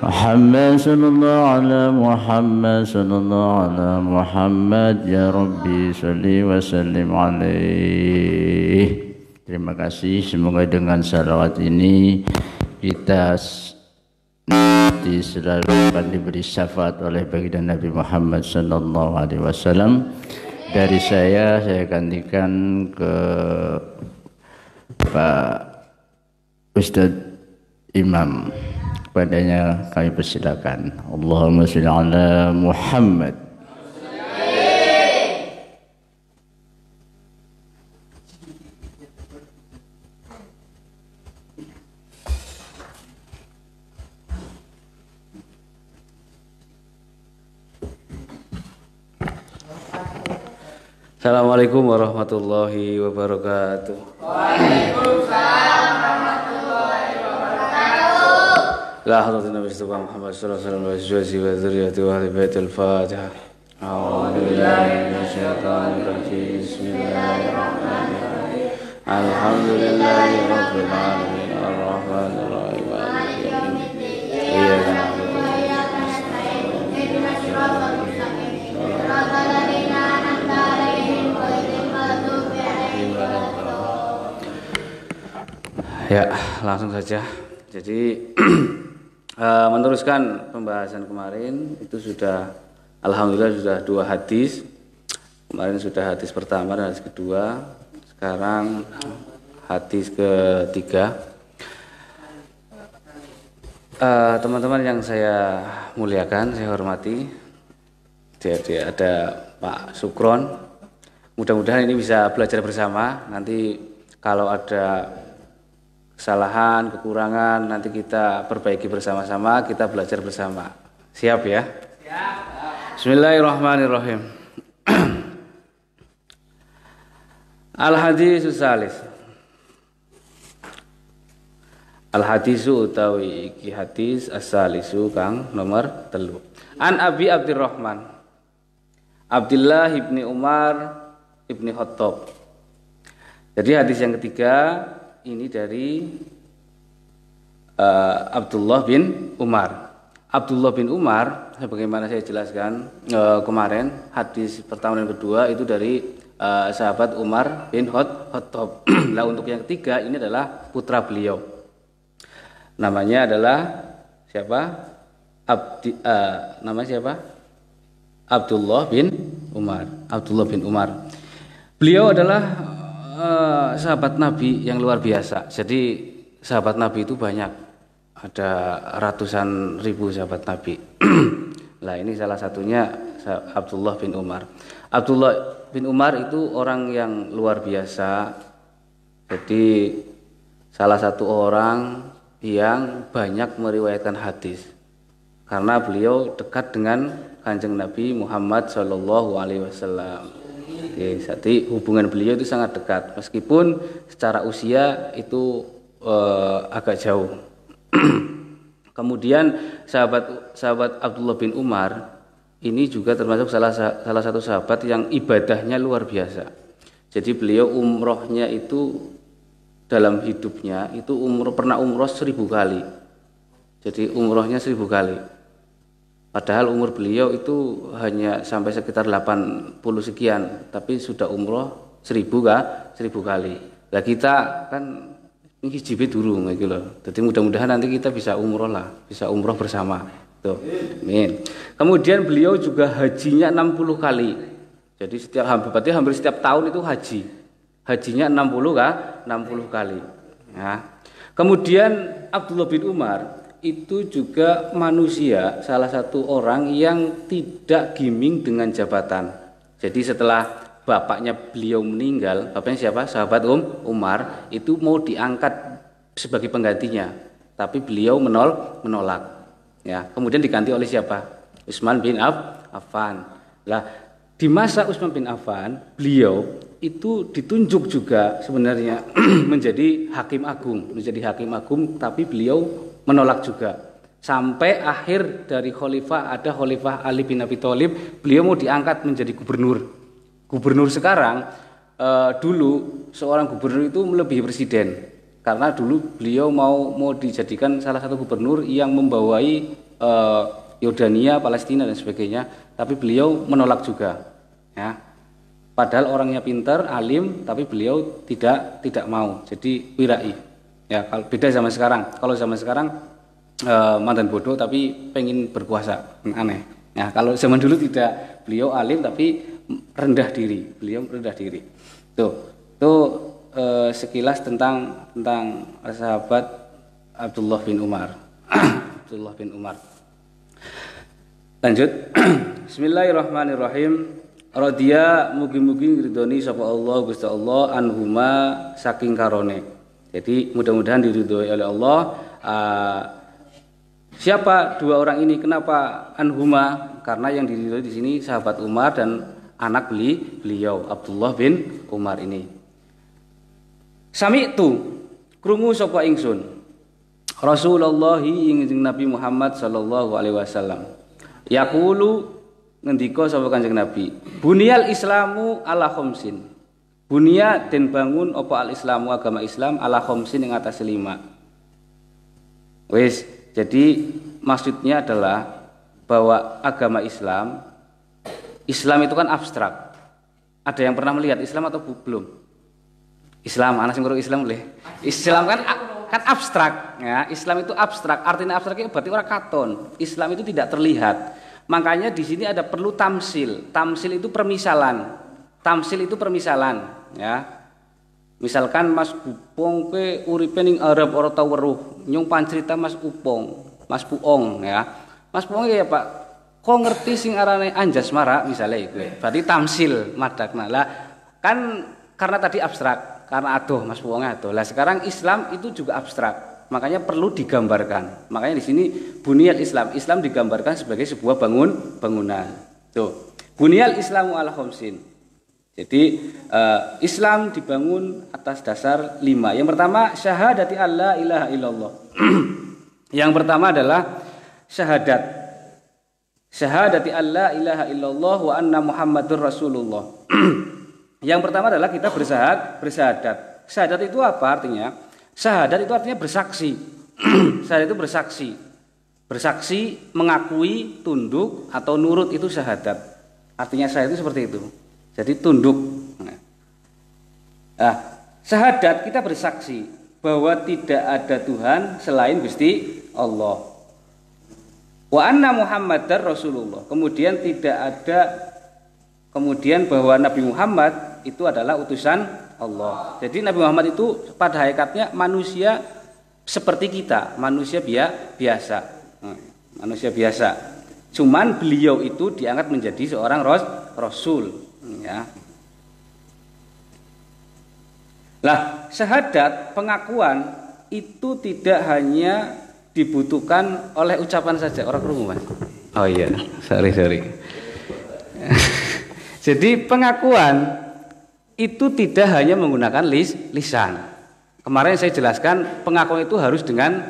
محمد صلى الله على محمد صلى الله على Muhammad ya Rabbi sholli wa sallim alaih. Terima kasih, semoga dengan salawat ini kita selalu akan diberi syafaat oleh baginda Nabi Muhammad sallallahu alaihi wasallam. Dari saya gantikan ke Pak Ustadz Imam. Kepadanya kami persilakan. Allahumma sholli ala Muhammad. Assalamualaikum warahmatullahi wabarakatuh. Waalaikumsalam warahmatullahi wabarakatuh. La hadratin Nabi Muhammad sallallahu alaihi wasallam wa azwajihi wa dzurriyyatihi wa ahli baitil Fatihah. A'udzu billahi minasyaitonir rajim. Bismillahirrahmanirrahim. Alhamdulillahi rabbil alamin arrahmanir rahim maliki yaumiddin. Iyyaka na'budu wa iyyaka nasta'in. Ihdinas siratal mustaqim. Siratal ladzina an'amta 'alaihim ghairil maghdubi 'alaihim waladdallin. Ya, langsung saja. Jadi meneruskan pembahasan kemarin itu sudah alhamdulillah sudah 2 hadis. Kemarin sudah hadis pertama dan hadis kedua. Sekarang hadis ketiga. Teman-teman yang saya muliakan, saya hormati. Jadi ada Pak Sukron. Mudah-mudahan ini bisa belajar bersama. Nanti kalau ada kesalahan, kekurangan, nanti kita perbaiki bersama-sama, kita belajar bersama. Siap ya? Siap. Bismillahirrahmanirrahim. Al-hadisus salis. Al-hadisu utawi iki hadis as-salisu kang nomor 3. An Abi Abdurrahman Abdullah ibni Umar ibni Khattab. Jadi hadis yang ketiga ini dari Abdullah bin Umar. Abdullah bin Umar, sebagaimana saya jelaskan kemarin, hadis pertama dan kedua itu dari sahabat Umar bin Khattab. Nah, untuk yang ketiga ini adalah putra beliau. Namanya adalah siapa? Nama siapa? Abdullah bin Umar. Abdullah bin Umar. Beliau adalah sahabat Nabi yang luar biasa. Jadi sahabat Nabi itu banyak, ada ratusan ribu sahabat Nabi. Nah, ini salah satunya Abdullah bin Umar. Abdullah bin Umar itu orang yang luar biasa. Jadi salah satu orang yang banyak meriwayatkan hadis karena beliau dekat dengan Kanjeng Nabi Muhammad Shallallahu Alaihi Wasallam. Jadi hubungan beliau itu sangat dekat, meskipun secara usia itu agak jauh. Kemudian sahabat Abdullah bin Umar ini juga termasuk salah satu sahabat yang ibadahnya luar biasa. Jadi beliau umrohnya itu dalam hidupnya itu pernah umroh 1000 kali. Jadi umrohnya 1000 kali. Padahal umur beliau itu hanya sampai sekitar 80 sekian, tapi sudah umroh 1000 kali. Lah kita kan ngicipi durung gitu loh. Jadi mudah-mudahan nanti kita bisa umroh lah, bisa umroh bersama. Tuh. Amin. Kemudian beliau juga hajinya 60 kali. Jadi berarti hampir setiap tahun itu haji. Hajinya 60 kali. Ya. Kemudian Abdullah bin Umar itu juga manusia, salah satu orang yang tidak giming dengan jabatan. Jadi setelah bapaknya beliau meninggal, bapaknya siapa? Sahabat Umar, itu mau diangkat sebagai penggantinya, tapi beliau menolak. Ya, kemudian diganti oleh siapa? Utsman bin Affan. Lah, di masa Utsman bin Affan, beliau itu ditunjuk juga sebenarnya menjadi hakim agung, tapi beliau menolak juga. Sampai akhir dari khalifah ada khalifah Ali bin Abi Thalib, beliau mau diangkat menjadi gubernur. Gubernur sekarang dulu seorang gubernur itu melebihi presiden. Karena dulu beliau mau dijadikan salah satu gubernur yang membawai Yordania, Palestina dan sebagainya, tapi beliau menolak juga. Ya. Padahal orangnya pintar, alim, tapi beliau tidak mau. Jadi wirai. Ya, kalau beda zaman sekarang. Kalau zaman sekarang mantan bodoh tapi pengen berkuasa, aneh. Ya, kalau zaman dulu tidak, beliau alim tapi rendah diri. Beliau rendah diri. Tuh sekilas tentang sahabat Abdullah bin Umar. Abdullah bin Umar. Lanjut. Bismillahirrahmanirrahim. Radhiya mugi-mugi ngridoni sapa Allah Gusti Allah anhuma saking karone. Jadi mudah-mudahan diridhoi oleh Allah. Siapa dua orang ini? Kenapa anhuma? Karena yang diridhoi di sini sahabat Umar dan anak beliau Abdullah bin Umar ini. Sami'tu krungu sapa ingsun Rasulullah ing Nabi Muhammad sallallahu alaihi wasallam. Yaqulu ngendika sapa Kanjeng Nabi, Bunyal Islamu ala khamsin. Bunya den bangun apa al Islamu agama Islam ala khamsin ing atas 5. Wis, jadi maksudnya adalah bahwa agama Islam itu kan abstrak. Ada yang pernah melihat Islam atau belum? Islam, anak sing ngurung Islam boleh. Islam kan abstrak, ya. Islam itu abstrak. Artinya abstrak itu berarti ora katon. Islam itu tidak terlihat. Makanya di sini ada perlu tamsil. Tamsil itu permisalan. Tamsil itu permisalan, ya. Misalkan Mas Upong ke uripe ning Arab ora tau weruh, nyung pancerita Mas Upong, Mas Puong, ya. Mas Puong ya Pak, kok ngerti sing arane Anjasmara misalnya iku. Berarti tamsil madakna. Lah kan karena tadi abstrak, karena aduh Mas Puongnya aduh. Lah sekarang Islam itu juga abstrak. Makanya perlu digambarkan. Makanya di sini Bunyal Islam. Islam digambarkan sebagai sebuah bangunan. Tuh. Bunyal Islamu ala khamsin. Jadi Islam dibangun atas dasar 5. Yang pertama syahadati alla ilaha illallah. Yang pertama adalah syahadat. Syahadati alla ilaha illallah wa anna Muhammadur Rasulullah. Yang pertama adalah kita bersyahadat. Syahadat itu apa artinya? Syahadat itu artinya bersaksi. Syahadat itu bersaksi. Bersaksi, mengakui, tunduk atau nurut itu syahadat. Artinya syahadat itu seperti itu. Jadi tunduk. Nah, syahadat kita bersaksi bahwa tidak ada Tuhan selain Gusti Allah. Wa anna Muhammadar Rasulullah. Kemudian bahwa Nabi Muhammad itu adalah utusan Allah. Jadi Nabi Muhammad itu pada hakikatnya manusia seperti kita, manusia biasa. Manusia biasa. Cuman beliau itu diangkat menjadi seorang rasul, ya. Lah, syahadat, pengakuan itu tidak hanya dibutuhkan oleh ucapan saja. Orang krungu, Mas. Oh iya, sorry. Jadi pengakuan itu tidak hanya menggunakan lisan. Kemarin saya jelaskan pengakuan itu harus dengan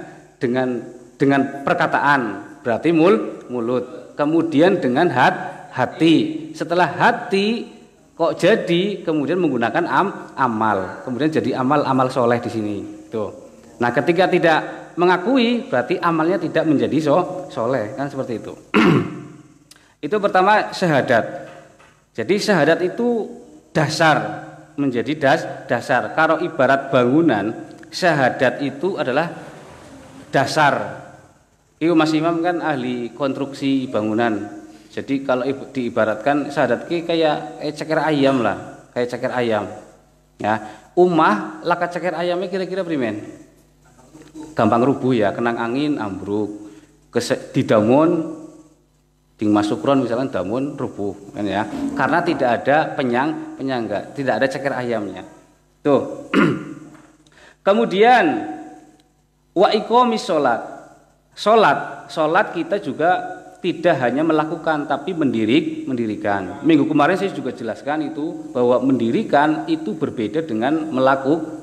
perkataan, berarti mulut. Kemudian dengan hati. Setelah hati kok jadi kemudian menggunakan amal. Kemudian jadi amal soleh di sini. Tuh. Nah, ketika tidak mengakui berarti amalnya tidak menjadi soleh, kan seperti itu. Itu pertama syahadat. Jadi syahadat itu dasar, menjadi dasar. Kalau ibarat bangunan, syahadat itu adalah dasar. Itu Mas Imam kan ahli konstruksi bangunan. Jadi kalau diibaratkan syahadat kayak ceker ayam lah, kayak ceker ayam. Ya, umah laka ceker ayamnya kira-kira primen? Gampang rubuh ya, kenang angin ambruk. Didamun ding masukron misalkan damun rubuh kan ya, karena tidak ada penyangga, tidak ada ceker ayamnya. Tuh. Kemudian wa iqamis salat kita juga tidak hanya melakukan tapi mendirikan. Minggu kemarin saya juga jelaskan itu bahwa mendirikan itu berbeda dengan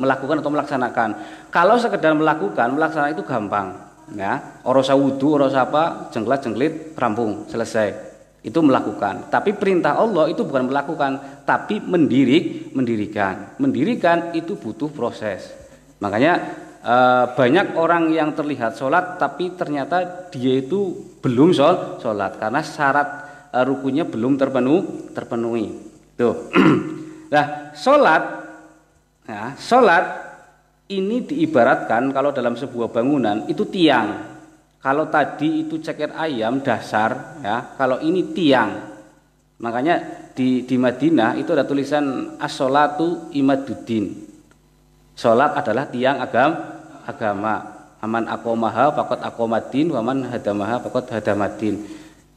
melakukan atau melaksanakan. Kalau sekedar melaksanakan itu gampang. Ya, ora usah wudu, ora usah apa, jengklat-jengklit, rampung, selesai. Itu melakukan. Tapi perintah Allah itu bukan melakukan, tapi mendirikan. Mendirikan itu butuh proses. Makanya banyak orang yang terlihat sholat tapi ternyata dia itu belum sholat karena syarat rukunnya belum terpenuhi. Tuh. Nah, sholat ini diibaratkan kalau dalam sebuah bangunan itu tiang. Kalau tadi itu ceker ayam dasar, ya, kalau ini tiang. Makanya di Madinah itu ada tulisan as-sholatu imaduddin. Sholat adalah tiang agama. Aman aqomaha faqad aqomaddin, waman hadamaha faqad hadamaddin.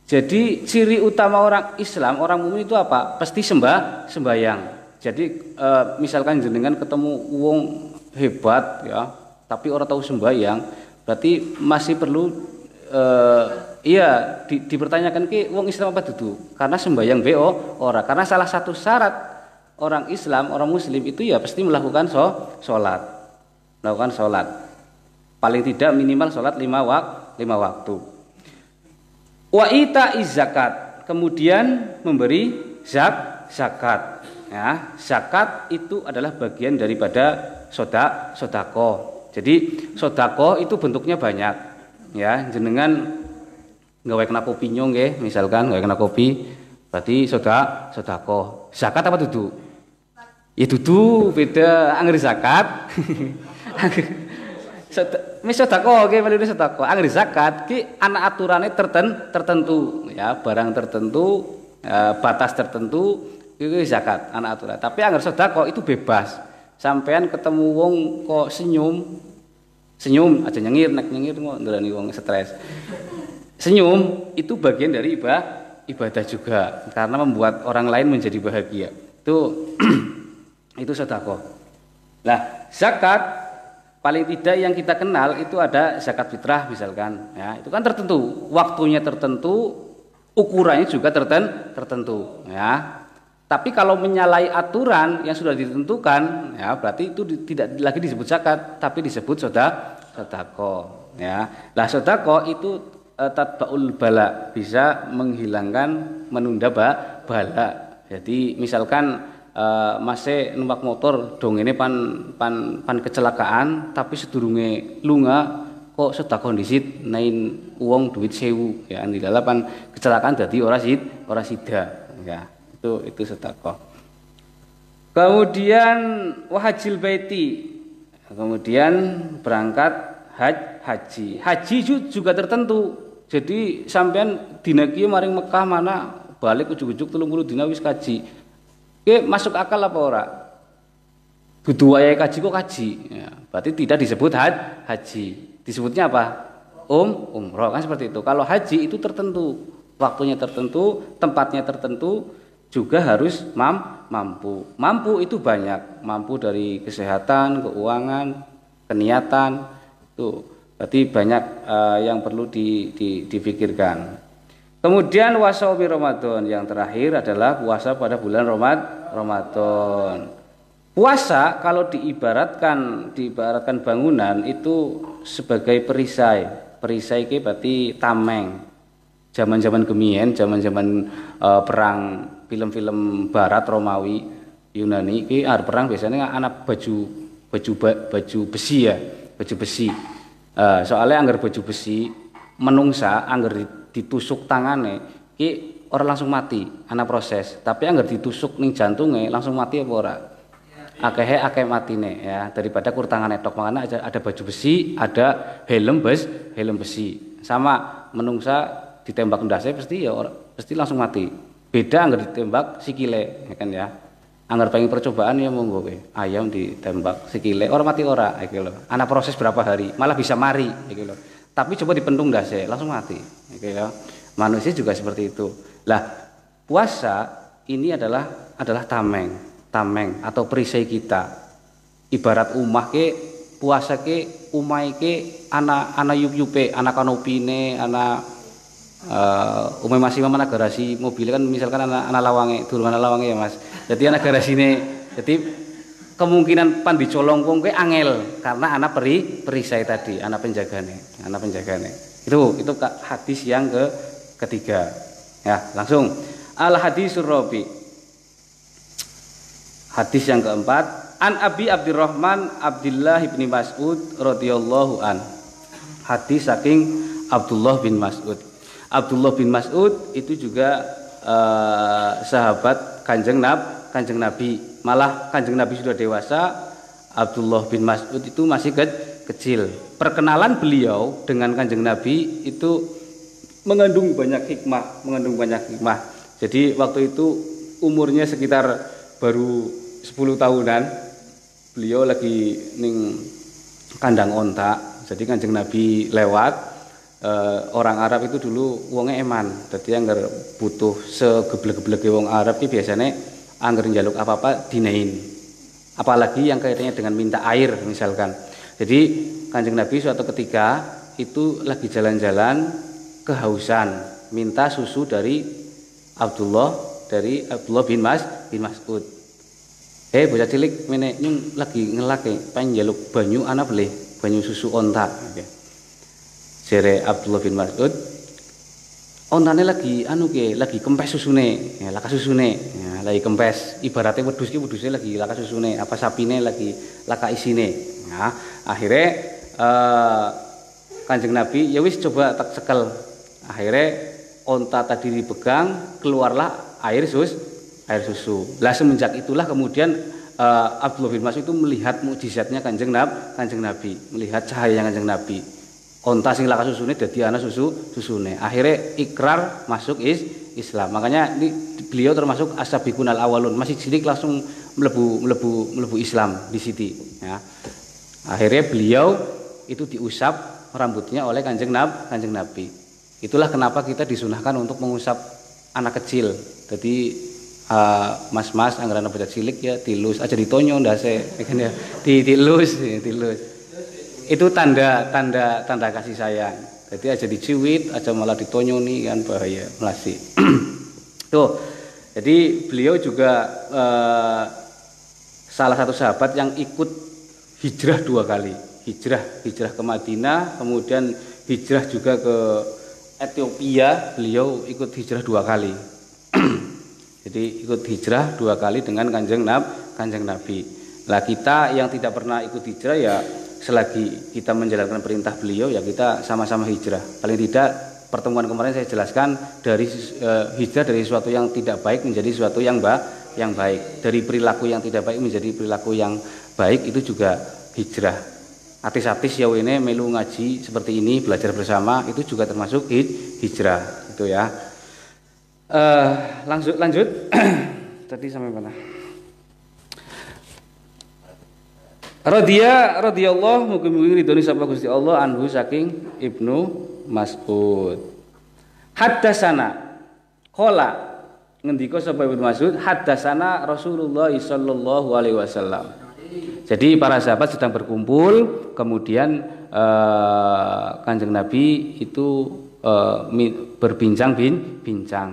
Jadi ciri utama orang Islam, orang mukmin itu apa? Pasti sembahyang. Jadi misalkan jenengan ketemu wong hebat ya, tapi orang tahu sembahyang, berarti masih perlu dipertanyakan ke wong Islam apa dudu? Karena sembahyang ora. Karena salah satu syarat orang Islam, orang Muslim itu ya pasti melakukan sholat. Melakukan sholat. Paling tidak minimal sholat 5 waktu. Wa ita'iz zakat, kemudian memberi zakat. Ya, zakat itu adalah bagian daripada sedekah. Jadi sedekah itu bentuknya banyak. Ya, jenengan gawe kena kopi nyong nggih, misalkan gawe kena kopi, berarti sedekah. Zakat apa dudu? Ya dudu beda angger zakat. Sedekah nggih melu sedekah. Angger zakat ki ana aturane tertentu, ya, barang tertentu, batas tertentu itu zakat ana aturan. Tapi angger sedekah itu bebas. Sampean ketemu wong kok senyum aja nyengir kok ndelani wong stres. Senyum itu bagian dari ibadah juga karena membuat orang lain menjadi bahagia. Itu sedekah. Nah, zakat paling tidak yang kita kenal itu ada zakat fitrah misalkan, ya, itu kan tertentu, waktunya tertentu, ukurannya juga tertentu, ya. Tapi kalau menyalahi aturan yang sudah ditentukan, ya, berarti itu tidak lagi disebut zakat, tapi disebut sedekah, ya. Lah sedekah itu tatbaul bala, bisa menghilangkan, menunda bala. Jadi misalkan masih numpak motor dong ini pan kecelakaan tapi sedurunge lunga kok sedekah dhisit nain uang duit 1000 ya andilala pan kecelakaan dadi ora sida ya itu sedekah. Kemudian wahajil baiti, kemudian berangkat haji juga tertentu. Jadi sampean dina kieu maring Mekah mana balik ujug-ujug 30 dina wis kaji. Oke, masuk akal apa ora? Kudu wayahe kaji kok kaji. Ya, berarti tidak disebut haji. Disebutnya apa? Umroh kan seperti itu. Kalau haji itu tertentu, waktunya tertentu, tempatnya tertentu, juga harus mampu. Mampu itu banyak. Mampu dari kesehatan, keuangan, keniatan. Itu berarti banyak yang perlu dipikirkan. Kemudian wasaumi Ramadan, yang terakhir adalah puasa pada bulan Ramadan. Puasa kalau diibaratkan bangunan itu sebagai perisai. Perisai itu berarti tameng. Zaman-zaman gemien, zaman-zaman perang film-film barat Romawi, Yunani iki arep perang biasanya anak baju besi ya, baju besi. Soalnya anggar baju besi menungsa anggar ditusuk tangane ki orang langsung mati ana proses, tapi anggar ditusuk ning jantunge langsung mati apa ora? Akeh matine ya, daripada kur tangane tok. Makanya ada baju besi, ada helm besi. Sama menungsa ditembak ndase pasti langsung mati. Beda anggar ditembak sikile ya kan ya. Anggar pengen percobaan ya monggo kowe. Ayam ditembak sikile orang mati ora iki lho. Ana proses berapa hari, malah bisa mari iki lho. Tapi coba dipendung dase langsung mati. Oke ya. Manusia juga seperti itu. Lah, puasa ini adalah tameng atau perisai kita. Ibarat umah ke puasa ke umai ke ana yup-yupe, ana kanopine, ana umai masih mana garasi mobil kan misalkan ana lawange, durung ana lawange ya Mas. Jadi ana garasine. Jadi kemungkinan pan dicolong wong kuwi angel karena anak perisai tadi, anak penjagane. Itu hadis yang ketiga. Ya, langsung al hadisur rabi. Hadis yang keempat, An Abi Abdurrahman Abdullah bin Mas'ud radhiyallahu an. Hadis saking Abdullah bin Mas'ud. Abdullah bin Mas'ud itu juga sahabat Kanjeng Nabi. Malah Kanjeng Nabi sudah dewasa, Abdullah bin Mas'ud itu masih kecil. Perkenalan beliau dengan Kanjeng Nabi itu mengandung banyak hikmah. Jadi waktu itu umurnya sekitar baru 10 tahunan. Beliau lagi ning kandang onta. Jadi Kanjeng Nabi lewat, orang Arab itu dulu wonge eman. Dadi anggar butuh segeblek-gebleke wong Arab iki biasanya anggar njaluk apa-apa dinein. Apalagi yang kaitannya dengan minta air misalkan. Jadi Kanjeng Nabi suatu ketika itu lagi jalan-jalan kehausan, minta susu dari Abdullah bin Mas'ud. Bocah cilik mene nyung lagi ngelake pengen njaluk banyu ana boleh, banyu susu onta. Jere Abdullah bin Mas'ud, ontane lagi lagi kempes susune, ya laka susune. Ya, lagi kempes, ibaratnya wedhusnya lagi laka susune, apa sapine lagi laka isine. Nah, akhirnya Kanjeng Nabi ya wis coba tak cekel. Akhirnya onta tadi dipegang, keluarlah air susu. Lah semenjak itulah kemudian Abdullah bin Mas'ud itu melihat mukjizatnya Kanjeng Nabi, melihat cahaya Kanjeng Nabi. Onta sing laka susune dadi ana susune. Akhirnya ikrar masuk Islam. Makanya ini beliau termasuk as-sabiqunal awalun, masih cilik langsung mlebu Islam di sini ya. Akhirnya beliau itu diusap rambutnya oleh Kanjeng Nabi. Itulah kenapa kita disunahkan untuk mengusap anak kecil. Jadi mas-mas anggaran bocah cilik ya dilus aja ditonyo ndase ya dilus. Itu tanda kasih sayang. Jadi aja diciwit, aja malah ditonyoni kan bahaya melasi. Tuh. Jadi beliau juga salah satu sahabat yang ikut hijrah 2 kali. Hijrah ke Madinah, kemudian hijrah juga ke Ethiopia. Beliau ikut hijrah 2 kali. Jadi ikut hijrah 2 kali dengan Kanjeng Nabi. Lah kita yang tidak pernah ikut hijrah ya selagi kita menjalankan perintah beliau ya kita sama-sama hijrah. Paling tidak pertemuan kemarin saya jelaskan dari hijrah dari sesuatu yang tidak baik menjadi sesuatu yang baik. Dari perilaku yang tidak baik menjadi perilaku yang baik itu juga hijrah. Artis-artis ya ini melu ngaji seperti ini, belajar bersama itu juga termasuk hijrah itu ya. Lanjut. Tadi sampai mana? Radhiyallahu mugi-mugi ridhoni sapa Gusti Allah anhu saking Ibnu Mas'ud. Haddasana qala ngendika sapa Ibnu Mas'ud haddasana Rasulullah sallallahu alaihi wasallam. Jadi para sahabat sedang berkumpul, kemudian Kanjeng Nabi itu berbincang-bincang.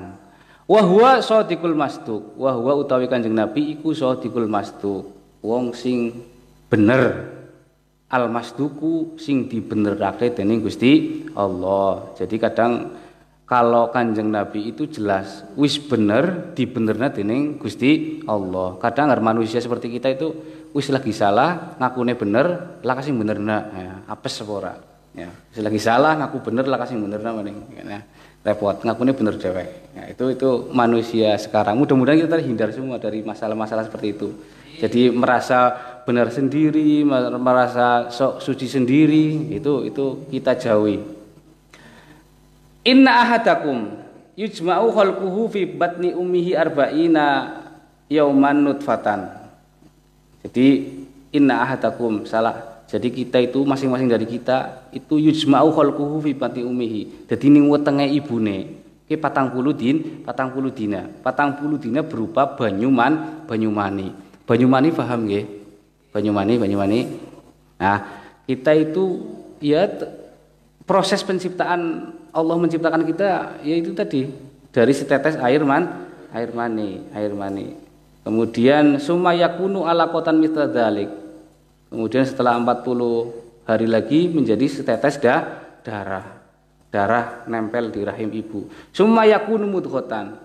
Wa huwa shadiqul masduq. Wa huwa utawi Kanjeng Nabi iku shadiqul masduq. Wong sing bener. Al masduku sing dibenerake dening Gusti Allah. Jadi kadang kalau Kanjeng Nabi itu jelas wis bener dibenerna dening Gusti Allah. Kadang manusia seperti kita itu wis lagi salah ngakune bener lah kasing benerna ya, apes apa ora ya. Wis lagi salah ngaku bener lah kasing benerna maning ya. Repot ngakune bener dewek. Ya, itu manusia sekarang. Mudah-mudahan kita terhindar semua dari masalah-masalah seperti itu. Jadi merasa benar sendiri, merasa sok suci sendiri, itu kita jauhi. Inna ahadakum yujma'u khalquhu fi batni ummihi arba'ina yauman nutfatan. Jadi inna ahadakum salah. Jadi kita itu masing-masing dari kita itu yujma'u khalquhu fi batni ummihi. Jadi ning wetenge ibune ki 40 dina. 40 dina berupa banyumani. Banyumani paham nggih? Banyumani. Nah, kita itu ya proses penciptaan Allah menciptakan kita yaitu tadi dari setetes air mani. Kemudian summa yakunu alaqatan mithla dzalik. Kemudian setelah 40 hari lagi menjadi setetes darah. Darah nempel di rahim ibu. Summa yakunu mudghatan.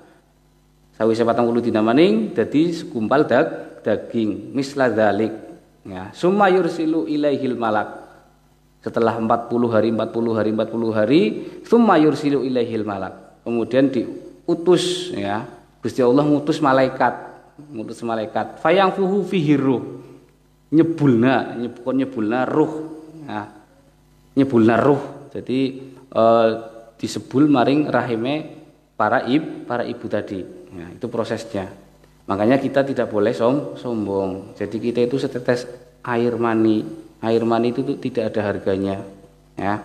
Sawise 40 dina maning dadi segumpal daging misla dzalik ya. Summa yursilu ilaihil malak. Setelah 40 hari summa yursilu ilaihil malak. Kemudian diutus ya. Gusti Allah ngutus malaikat. Fayangfuhu fihi ruh. Nyebulna ruh. Ya. Nyebulna ruh. Jadi disebul maring rahime para ibu tadi. Nah, itu prosesnya. Makanya kita tidak boleh sombong. Jadi kita itu setetes air mani. Air mani itu tidak ada harganya. Ya.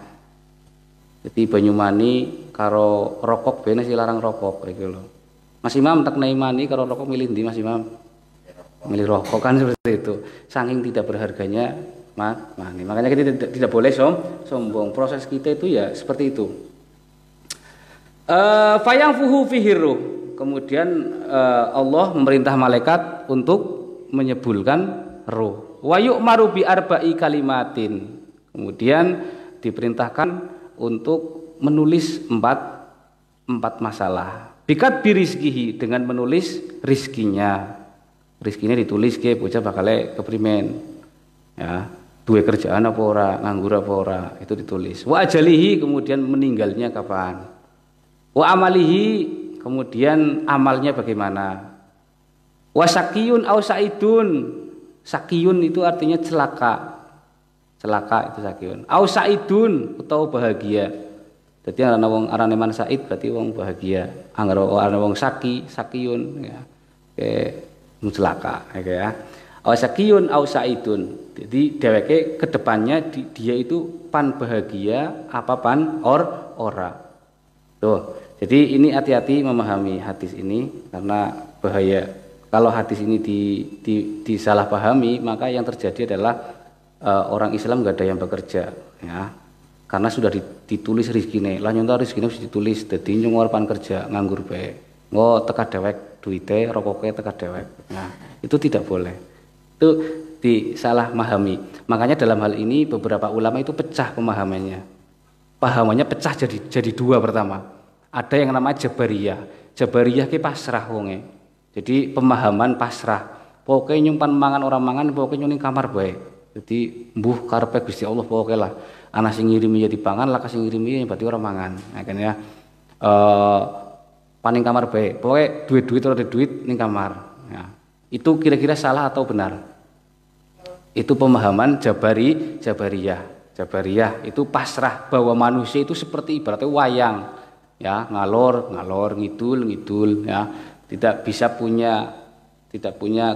Jadi banyu mani karo rokok bene larang rokok gitu loh. Mas Imam tak nai mani karo rokok milih ndi Mas Imam? Milih rokok kan seperti itu. Saking tidak berharganya mani. Makanya kita tidak boleh sombong. Proses kita itu ya seperti itu. Fayangfuhu fihi ruh. Kemudian Allah memerintah malaikat untuk menyebulkan ruh. Wa yu'maru bi arba'i kalimatin. Kemudian diperintahkan untuk menulis empat masalah. Bikat birizkihi, dengan menulis rizkinya. Rizkinya ditulis ke bocah bakale keprimen. Ya, duwe kerjaan apa ora, nganggur apa ora, itu ditulis. Wa ajalihi, kemudian meninggalnya kapan. Wa amalihi, kemudian amalnya bagaimana. Wa sakiyun au saidun. Sakiyun itu artinya celaka. Celaka itu sakiyun. Au saidun atau bahagia. Jadi ana wong arane man said berarti wong bahagia. Angger ana wong sakiyun ya. Celaka ya. Au sakiyun au saidun. Jadi dheweke kedepannya dia itu pan bahagia apa pan ora. Tuh. Jadi ini hati-hati memahami hadis ini karena bahaya. Kalau hadis ini disalahpahami, maka yang terjadi adalah orang Islam nggak ada yang bekerja, ya. Karena sudah ditulis rezekine, lah nyontoh rezekine harus ditulis, dadi nyung pan kerja nganggur bae. Ngo teka dewek duite, rokoke teka dewek. Nah, itu tidak boleh. Itu disalahpahami. Makanya dalam hal ini beberapa ulama itu pecah pemahamannya. Pahamannya pecah jadi dua pertama. Ada yang namanya Jabariyah. Jabariyah ki pasrah wonge. Jadi pemahaman pasrah. Pokoke nyumpan mangan orang mangan, pokoke nyuning kamar bae. Jadi mbuh karepe Gusti Allah pokoke lah. Ana sing ngirimi ya dipangan, lah sing ngirimi berarti orang mangan. Nah, kan ya. Paning kamar bae. Pokoke duit-duit ora duit ning kamar. Ya. Itu kira-kira salah atau benar? Itu pemahaman Jabariyah. Jabariyah itu pasrah bahwa manusia itu seperti ibaratnya wayang. Ya, ngalor ngidul ya. Tidak punya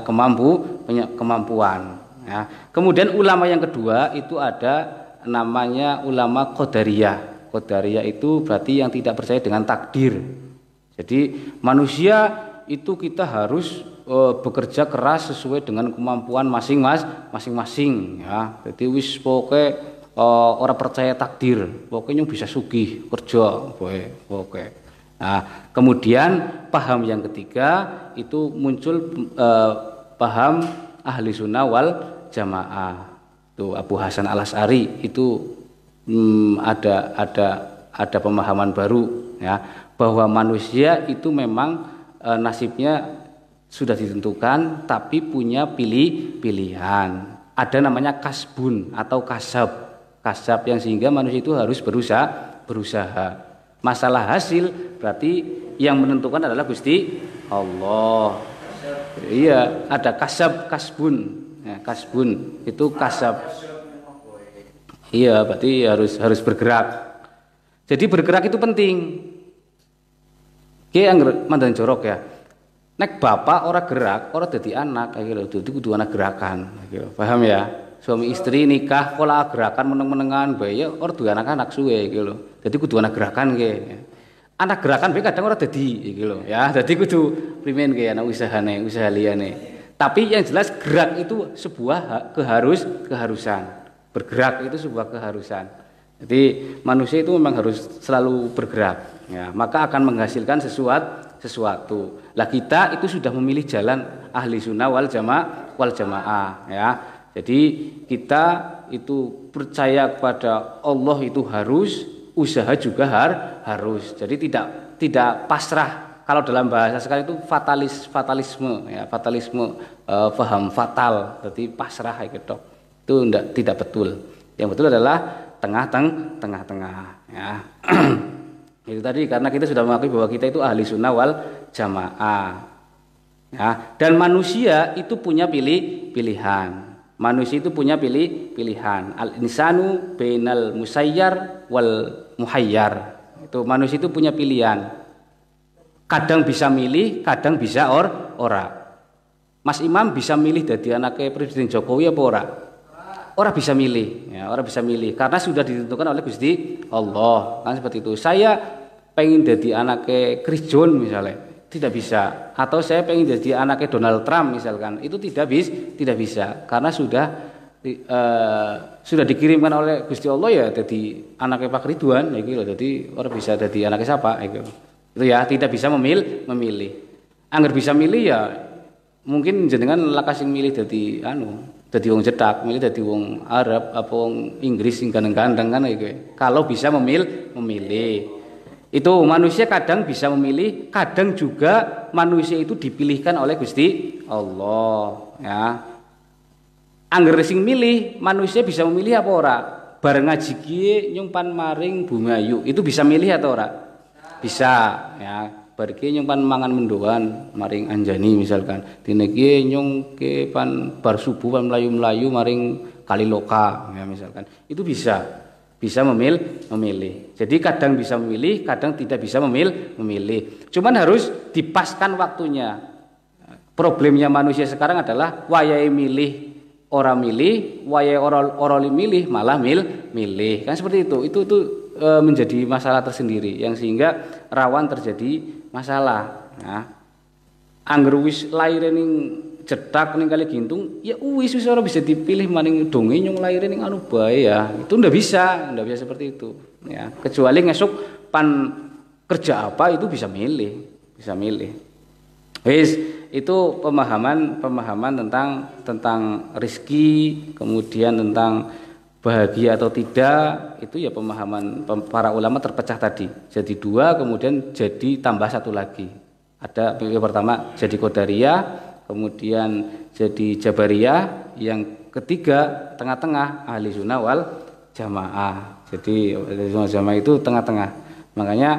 kemampuan ya. Kemudian ulama yang kedua itu ada namanya ulama Qadariyah. Qadariyah itu berarti yang tidak percaya dengan takdir. Jadi manusia itu kita harus bekerja keras sesuai dengan kemampuan masing-masing ya. Jadi wis pokoke orang percaya takdir, pokoknya bisa sugih kerja pokoke. Nah, kemudian paham yang ketiga itu muncul paham ahli sunnah wal jamaah. Tuh Abu Hasan Al Asy'ari itu ada pemahaman baru ya, bahwa manusia itu memang nasibnya sudah ditentukan tapi punya pilihan. Ada namanya kasbun atau kasab yang sehingga manusia itu harus berusaha. Masalah hasil berarti yang menentukan adalah Gusti Allah. Iya, ada kasbun. Ya, kasbun itu kasab. Iya, berarti harus bergerak. Jadi bergerak itu penting. Ki angger mandan jorok ya. Nek bapak ora gerak, ora dadi anak kayak gitu. Dadi kudu anak gerakan gitu. Paham ya? Suami istri nikah pola gerakan meneng-menengan bae ya ora duwe anak-anak suwe iki lho. Dadi kudu ana gerakan ke. Anak gerakan bae kadang ora dadi iki lho ya. Dadi kudu primen ke anak usaha liyane. Tapi yang jelas gerak itu sebuah keharusan. Bergerak itu sebuah keharusan. Jadi manusia itu memang harus selalu bergerak ya, maka akan menghasilkan sesuatu. Lah kita itu sudah memilih jalan ahli sunnah wal jamaah ya. Jadi kita itu percaya kepada Allah itu harus, usaha juga harus. Jadi tidak pasrah kalau dalam bahasa sekarang itu fatalisme ya, fatalisme paham fatal, jadi pasrah gitu. Itu tidak betul. Yang betul adalah tengah-tengah ya. Itu tadi karena kita sudah mengakui bahwa kita itu ahli sunnah wal jamaah. Ya, dan manusia itu punya pilihan. Manusia itu punya pilihan. Al-insanu bainal musayyar wal muhayyar. Itu manusia itu punya pilihan. Kadang bisa milih, kadang bisa ora. Mas Imam bisa milih jadi anaknya Presiden Jokowi apa ora? Ora bisa milih, ya, orang bisa milih karena sudah ditentukan oleh Gusti Allah. Kan seperti itu. Saya pengen jadi anaknya Chris John misalnya, tidak bisa. Atau saya pengen jadi anaknya Donald Trump misalkan, itu tidak bisa karena sudah dikirimkan oleh Gusti Allah ya jadi anaknya Pak Ridwan ya gitu. Jadi orang bisa jadi anaknya siapa gitu. Itu ya tidak bisa memilih. Angger bisa milih ya mungkin jenengan lakas sing milih jadi jadi wong cedak, milih jadi wong Arab apa wong Inggris sing gandeng-gandeng kan gitu. Kalau bisa memilih. Itu manusia kadang bisa memilih, kadang juga manusia itu dipilihkan oleh Gusti Allah ya. Angger sing milih, manusia bisa memilih apa ora? Bareng ngaji kiye nyumpan maring Bumayu, itu bisa milih atau ora? Bisa ya. Bar kiye nyumpan mangan mendoan maring Anjani misalkan. Dene kiye nyung ke pan bar subuh pan melayu-melayu maring Kaliloka ya misalkan. Itu bisa memilih. Jadi kadang bisa memilih, kadang tidak bisa memilih. Cuman harus dipaskan waktunya. Problemnya manusia sekarang adalah wayahe milih ora milih, wayahe ora milih malah milih. Kan seperti itu. Itu menjadi masalah tersendiri yang sehingga rawan terjadi masalah. Nah, angger wis lair ning cedak ning kali gintung, ya wis ora bisa dipilih maning donge nyung lair ning anu bae ya. Itu ndak bisa seperti itu. Ya, kecuali ngesuk pan kerja apa itu bisa milih. Wis itu pemahaman tentang rezeki, kemudian tentang bahagia atau tidak, itu ya pemahaman para ulama terpecah tadi. Jadi dua, kemudian jadi tambah satu lagi. Ada yang pertama jadi Qadariyah, kemudian jadi Jabariyah, yang ketiga tengah-tengah ahli sunnah wal jamaah. Jadi ahli sunnah wal jamaah itu tengah-tengah. Makanya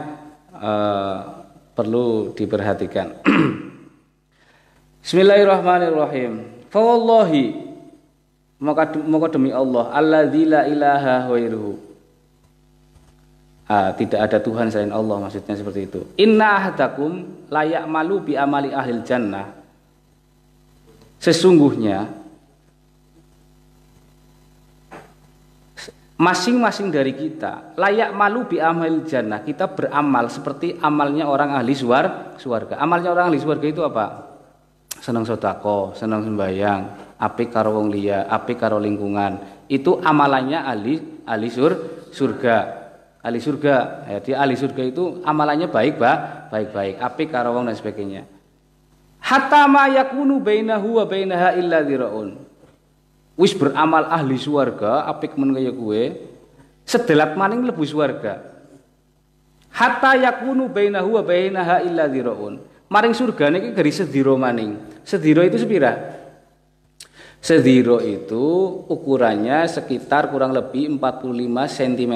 perlu diperhatikan. Bismillahirrahmanirrahim. Fa wallahi maka demi Allah, alladzi la ilaha ghairuhu. Tidak ada Tuhan selain Allah, maksudnya seperti itu. Inna ahadakum la ya'malu bi amali ahil jannah. Sesungguhnya masing-masing dari kita layak malu bi amali jannah, kita beramal seperti amalnya orang ahli surga. Amalnya orang ahli surga itu apa? Senang sedekah, senang sembahyang, apik karo wong liya, apik karo lingkungan. Itu amalannya ahli surga. Ahli surga. Ya, di ahli surga itu amalannya baik, apik karo wong dan sebagainya. Hatta ma yakunu bainahu wa bainaha illa dziraun. Wis beramal ahli surga, apik men kaya kowe, sedelat maning mlebu surga. Hatta yakunu bainahu wa bainaha illa dziraun. Maring surga niki gari sediro maning. Sediro itu sepira? Sediro itu ukurannya sekitar kurang lebih 45 cm.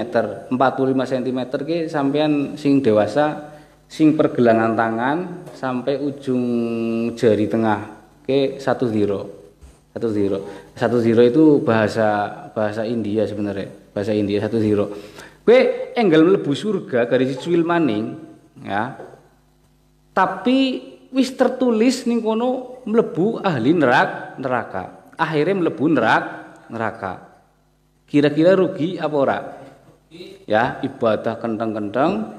45 cm ki sampean sing dewasa, sing pergelangan tangan sampai ujung jari tengah ke satu ziro. Satu ziro itu bahasa India sebenarnya. Bahasa India satu ziro. Kowe enggal mlebu surga garis cuwil maning ya. Tapi wis tertulis ning kono mlebu ahli neraka. Akhirnya mlebu neraka. Kira-kira rugi apa ora? Ya, ibadah kentang-kentang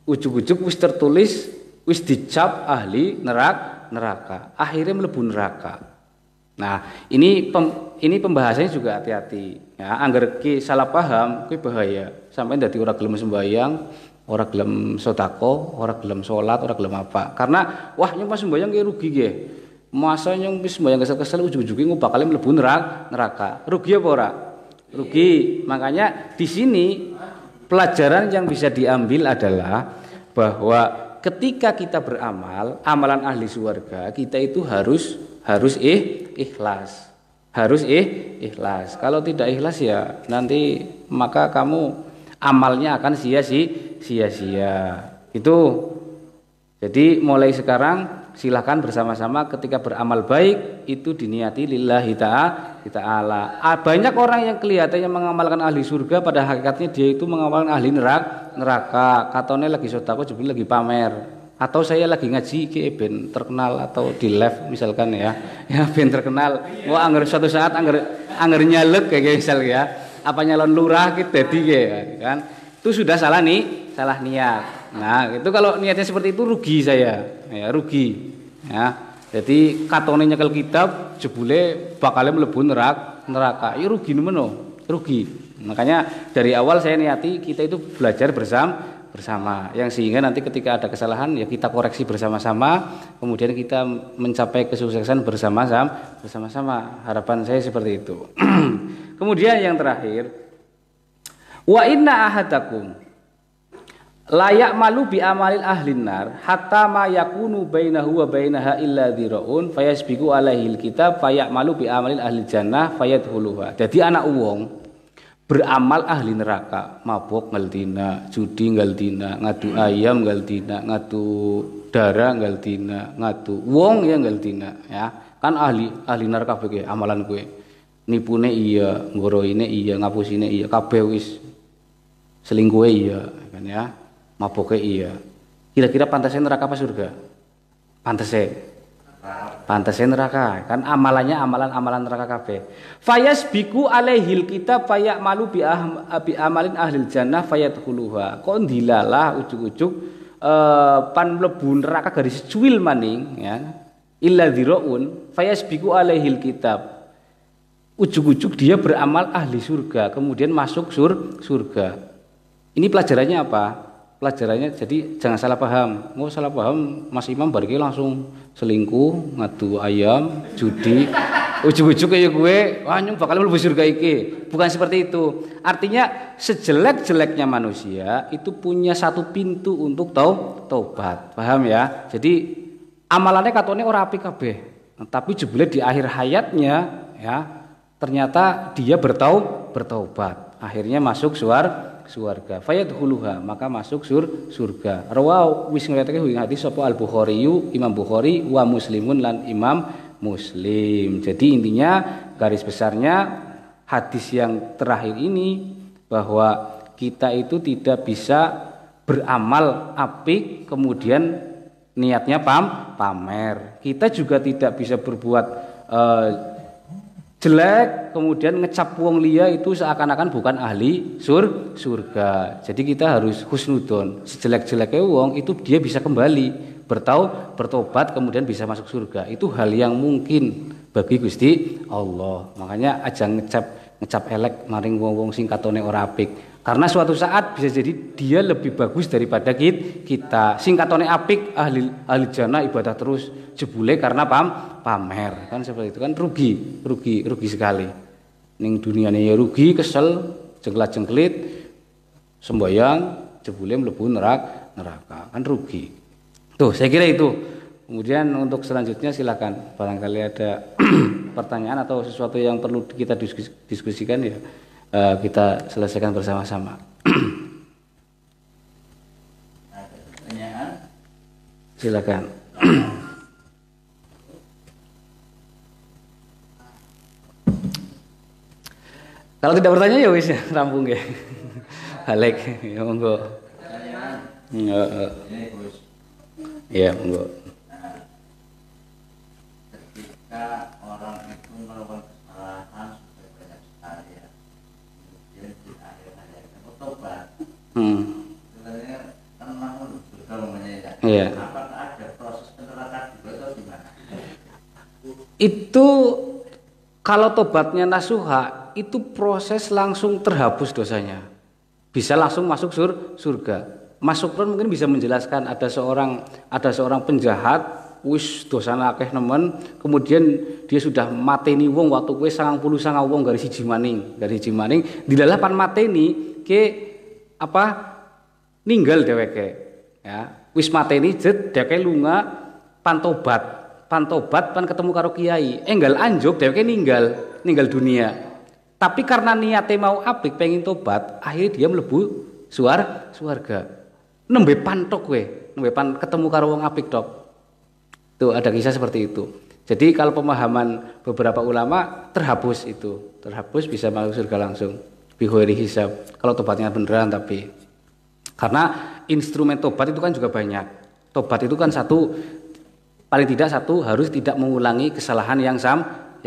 ujug-ujug wis tertulis, wis dicap ahli neraka. Akhirnya mlebu neraka. Nah, ini pembahasannya juga hati-hati. Ya, angger ki salah paham kuwi bahaya. Sampai dadi ora gelem sembahyang, ora gelem sedekah, ora gelem salat, ora gelem apa. Karena wah nyong pas sembahyang ki rugi nggih. Masa nyong wis sembahyang kesel-kesel ujug-ujuge bakal mlebu neraka. Rugi apa ora? Rugi. Makanya di sini pelajaran yang bisa diambil adalah bahwa ketika kita beramal, amalan ahli surga, kita itu harus ikhlas. Harus ikhlas. Kalau tidak ikhlas ya nanti maka kamu amalnya akan sia-sia. Itu. Jadi mulai sekarang silakan bersama-sama ketika beramal baik itu diniati lillahi ta'ala. Banyak orang yang kelihatannya mengamalkan ahli surga, pada hakikatnya dia itu mengamalkan ahli neraka. Katanya lagi sedekah jebul lagi pamer. Atau saya lagi ngaji ke ben terkenal atau di live misalkan ya ben terkenal. Wah anggar suatu saat anggar nyalek kayak misal ya. Apa nyalon lurah gitu dadi kan. Itu sudah salah niat. Nah, itu kalau niatnya seperti itu rugi saya, ya rugi. Ya, jadi katone nyekel kitab jebule bakalnya mlebu neraka. Ya rugi nemeno, rugi. Makanya dari awal saya niati kita itu belajar bersama. Yang sehingga nanti ketika ada kesalahan ya kita koreksi bersama-sama, kemudian kita mencapai kesuksesan bersama-sama. Harapan saya seperti itu. Kemudian yang terakhir, wa inna ahadakum layak malu bi amalil ahlin nar hatta ma yakunu bainahu wa bainaha illa dziraun fayasbiqu alaihil kitab fayak malu bi amalil ahlil jannah fayadkhuluha. Jadi anak wong beramal ahli neraka, mabok ngeldina, judi ngeldina, ngadu ayam ngeldina, ngadu darah ngeldina, ngadu wong ya ngeldina ya. Kan ahli neraka kabeh amalan kowe. Nipune iya, nggoroine iya, ngapusine iya, kabeh wis selingkuhe iya kan ya. Maboke iya. Kira-kira pantasnya neraka apa surga? Pantasnya neraka. Kan amalannya amalan neraka kabeh. Fayasbiqu alaihil kitab fayak malu bi amalin ahlil jannah fayadkhuluha. Kok ndilalah ujug-ujug pan mlebu neraka garis cuil maning ya. Illa dziraun fayasbiqu alaihil kitab. Ujug-ujug dia beramal ahli surga, kemudian masuk surga. Ini pelajarannya apa? Pelajarannya jadi jangan salah paham. Mau salah paham Mas Imam bariki langsung selingkuh, ngadu ayam, judi. Ujug-ujug kayak gue, wah nyung bakal mlebu surga iki. Bukan seperti itu. Artinya sejelek-jeleknya manusia itu punya satu pintu untuk taubat. Paham ya? Jadi amalannya katone ora apik kabeh. Tapi jebule di akhir hayatnya ya ternyata dia bertaubat. Akhirnya masuk surga. Fayadkhuluha, maka masuk surga. Rawahu wis ngriatake hadis sapa Al-Bukhari, Imam Bukhari wa Muslimun lan Imam Muslim. Jadi intinya garis besarnya hadis yang terakhir ini bahwa kita itu tidak bisa beramal apik kemudian niatnya pamer. Kita juga tidak bisa berbuat jelek kemudian ngecap wong liya itu seakan-akan bukan ahli surga. Jadi kita harus husnudon. Sejelek-jeleknya wong itu dia bisa kembali bertobat kemudian bisa masuk surga. Itu hal yang mungkin bagi Gusti Allah. Makanya aja ngecap elek maring wong-wong sing katone ora apik. Karena suatu saat bisa jadi dia lebih bagus daripada kita. Sing katone apik ahli jannah ibadah terus jebule karena pamer. Kan seperti itu kan rugi sekali. Ning duniane ya rugi, kesel, jengklat-jengklit, semboyang jebule mlebu neraka. Kan rugi. Tuh, saya kira itu. Kemudian untuk selanjutnya silakan barangkali ada pertanyaan atau sesuatu yang perlu kita diskusikan ya. Kita selesaikan bersama-sama. Ada pertanyaan? Silakan. Kalau tidak bertanya ya wis rampung ya. Balik ya monggo. Ya monggo. Ketika orang itu melakukan kesalahan sudah banyak sekali ya. Di akhir hayatnya bertobat. Sebenarnya kan namun sudah namanya ya. Apakah ada proses penerapan juga atau gimana? Itu kalau tobatnya nasuha itu proses langsung terhapus dosanya. Bisa langsung masuk surga. Mas Supron mungkin bisa menjelaskan ada seorang penjahat wis dosana akeh nemen, kemudian dia sudah mateni wong waktu kowe 99 wong garis siji maning dilalapan mateni ke ninggal dheweke ya. wis mateni jet dheweke lunga pantobat pan ketemu karo kiai enggal anjuk dheweke ninggal dunia. Tapi karena niate mau apik pengen tobat, akhirnya dia mlebu suarga. Nembe pantok kowe, nembe pan ketemu karo wong apik tok. Tuh ada kisah seperti itu. Jadi kalau pemahaman beberapa ulama terhapus bisa masuk surga langsung. Bighairi hisab. Kalau tobatnya beneran tapi karena instrumen tobat itu kan juga banyak. Tobat itu kan paling tidak satu harus tidak mengulangi kesalahan yang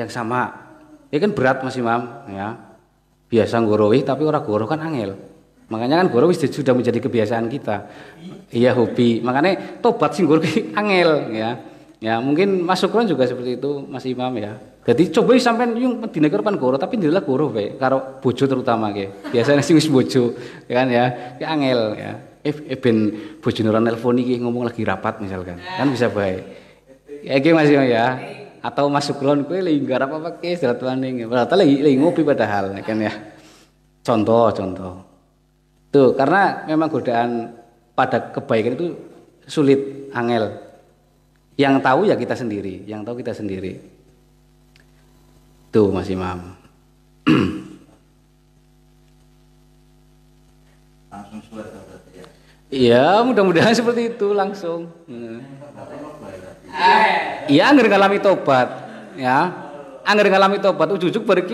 sama. Ya kan berat Mas Imam ya. Biasa ngorowi tapi orang goroh kan angel. Makanya kan goroh sudah menjadi kebiasaan kita. Iya hobi. Makanya tobat sing goroh angel ya. Ya mungkin Mas Sukron juga seperti itu Mas Imam ya. Jadi coba sampean yung dina pan goro tapi ndilah goro bae karo bojo terutama ke. Biasanya sing wis bojo ya kan ya. Ki angel ya. Ben bojone ora nelpon iki ngomong lagi rapat misalkan. Kan bisa bae. Ya iki Mas Imam ya. Atau Mas Sukron kowe lagi garap apa ke selatuane. Padahal lagi ngopi padahal kan ya. Contoh. Tuh karena memang godaan pada kebaikan itu sulit angel. Yang tahu ya kita sendiri, Tuh Mas Imam. Langsung suara berarti ya. Iya, mudah-mudahan seperti itu langsung. Iya, angger ngalami tobat, ya. Angger ngalami tobat ujuk-ujuk berarti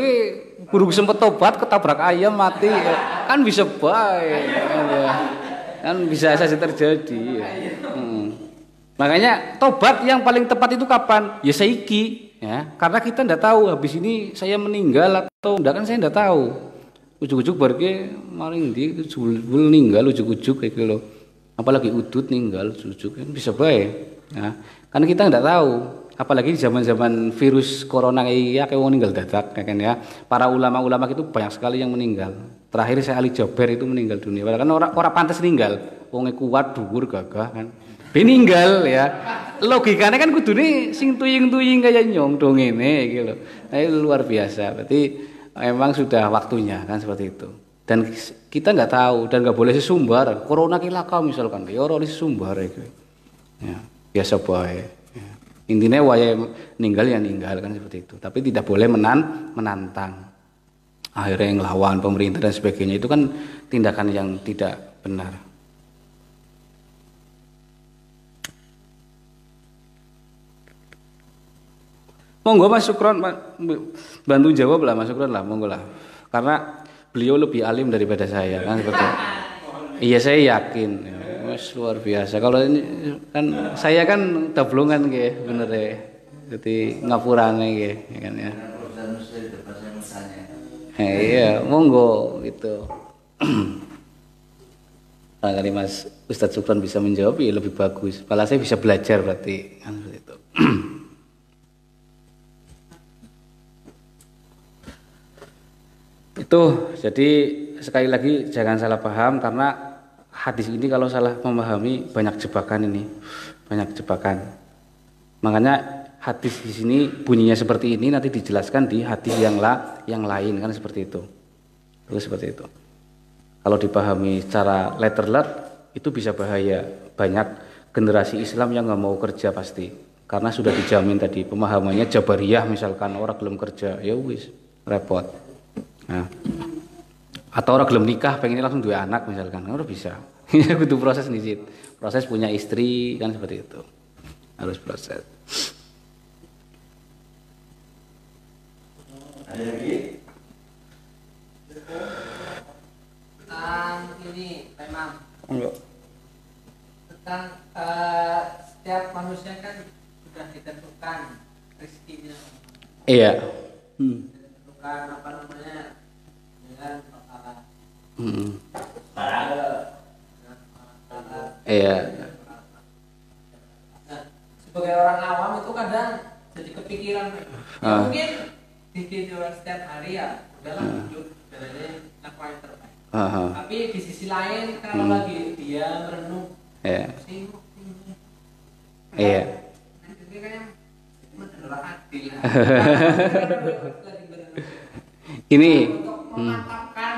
guru sempet tobat ketabrak ayam mati. Kan bisa baik. Kan bisa saja terjadi. Ya. Makanya tobat yang paling tepat itu kapan? Ya saiki, ya. Karena kita ndak tahu habis ini saya meninggal atau enggak kan saya ndak tahu. Ujuk-ujuk berke maling di jebul ninggal ujuk-ujuk kayak gitu. Apalagi udut ninggal ujuk-ujuk kan bisa bae. Ya. Karena kita ndak tahu. Apalagi di zaman-zaman virus corona kayak wong ninggal dadak ya kan ya. Para ulama-ulama itu banyak sekali yang meninggal. Terakhir saya Ali Jaber itu meninggal dunia. Padahal kan orang pantas meninggal. Wonge kuat dhuwur gagah kan. Peninggal ya. Logikanya kan kudune sing tuying-tuying kaya nyong dong ngene iki lho. Nah, itu luar biasa. Berarti memang sudah waktunya kan seperti itu. Dan kita nggak tahu dan nggak boleh sesumbar. Corona ki laka misalkan ya ora sesumbar iki. Ya, biasa bae. Ya. Intinya wayahe ninggal ya ninggal kan seperti itu. Tapi tidak boleh menantang. Akhirnya ngelawan pemerintah dan sebagainya itu kan tindakan yang tidak benar. Monggo Mas Sukron bantu jawab lah Mas Sukron lah, monggo lah. Karena beliau lebih alim daripada saya kan seperti itu. Iya saya yakin, Mas luar biasa. Kalau ini kan saya kan dablongan nggih bener ya. Jadi ngapurane nggih ya kan ya. Iya, monggo gitu. Nah, kali Mas Ustadz Sukron bisa menjawab ya lebih bagus. Malah saya bisa belajar berarti kan seperti itu. Itu jadi sekali lagi jangan salah paham karena hadis ini kalau salah memahami banyak jebakan ini, banyak jebakan. Makanya hadis di sini bunyinya seperti ini nanti dijelaskan di hadis yang lain kan seperti itu. Terus seperti itu. Kalau dipahami secara letter itu bisa bahaya. Banyak generasi Islam yang nggak mau kerja pasti karena sudah dijamin tadi pemahamannya Jabariyah misalkan orang belum kerja ya wis repot. Nah, atau orang belum nikah pengen langsung dua anak misalkan orang bisa. Ini butuh proses nih, proses punya istri kan seperti itu harus proses. Ada lagi? Tentang ini memang Enggak. tentang setiap manusia kan sudah ditentukan rezekinya. Iya. Ditentukan apa namanya dengan Iya. Nah, sebagai orang awam itu kadang jadi kepikiran ya mungkin di kehidupan setiap hari ya udahlah hidup dari apa yang terbaik. Tapi di sisi lain kalau lagi dia merenung sibuk ini. Iya. Nanti kayaknya menolak adil. Ini untuk memantapkan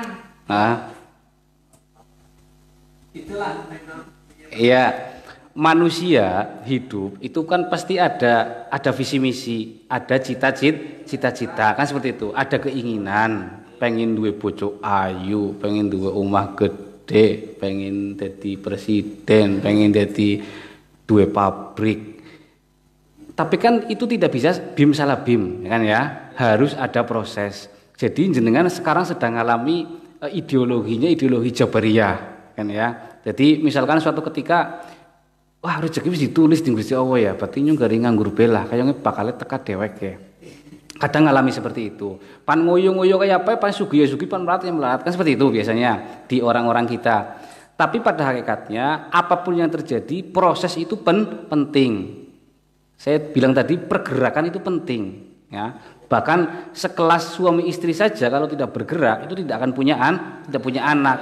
itulah memang iya. manusia hidup itu kan pasti ada visi misi, ada cita-cita kan seperti itu, ada keinginan, pengen duwe bojo ayu, pengen duwe omah gede, pengen jadi presiden, pengen jadi duwe pabrik. Tapi kan itu tidak bisa bim salah bim, kan ya, harus ada proses. Jadi jenengan sekarang sedang mengalami ideologi Jabariyah, kan ya. Jadi misalkan suatu ketika wah rezeki wis ditulis di Gusti Allah ya, berarti nyung gari nganggur bela, kayaknya bakal teka dewek ya. Kadang ngalami seperti itu. Pan ngoyo-ngoyo kayak apa, pan sugi pan melat kan seperti itu biasanya di orang-orang kita. Tapi pada hakikatnya apapun yang terjadi, proses itu penting. Saya bilang tadi pergerakan itu penting, ya. Bahkan sekelas suami istri saja kalau tidak bergerak itu tidak akan punya anak.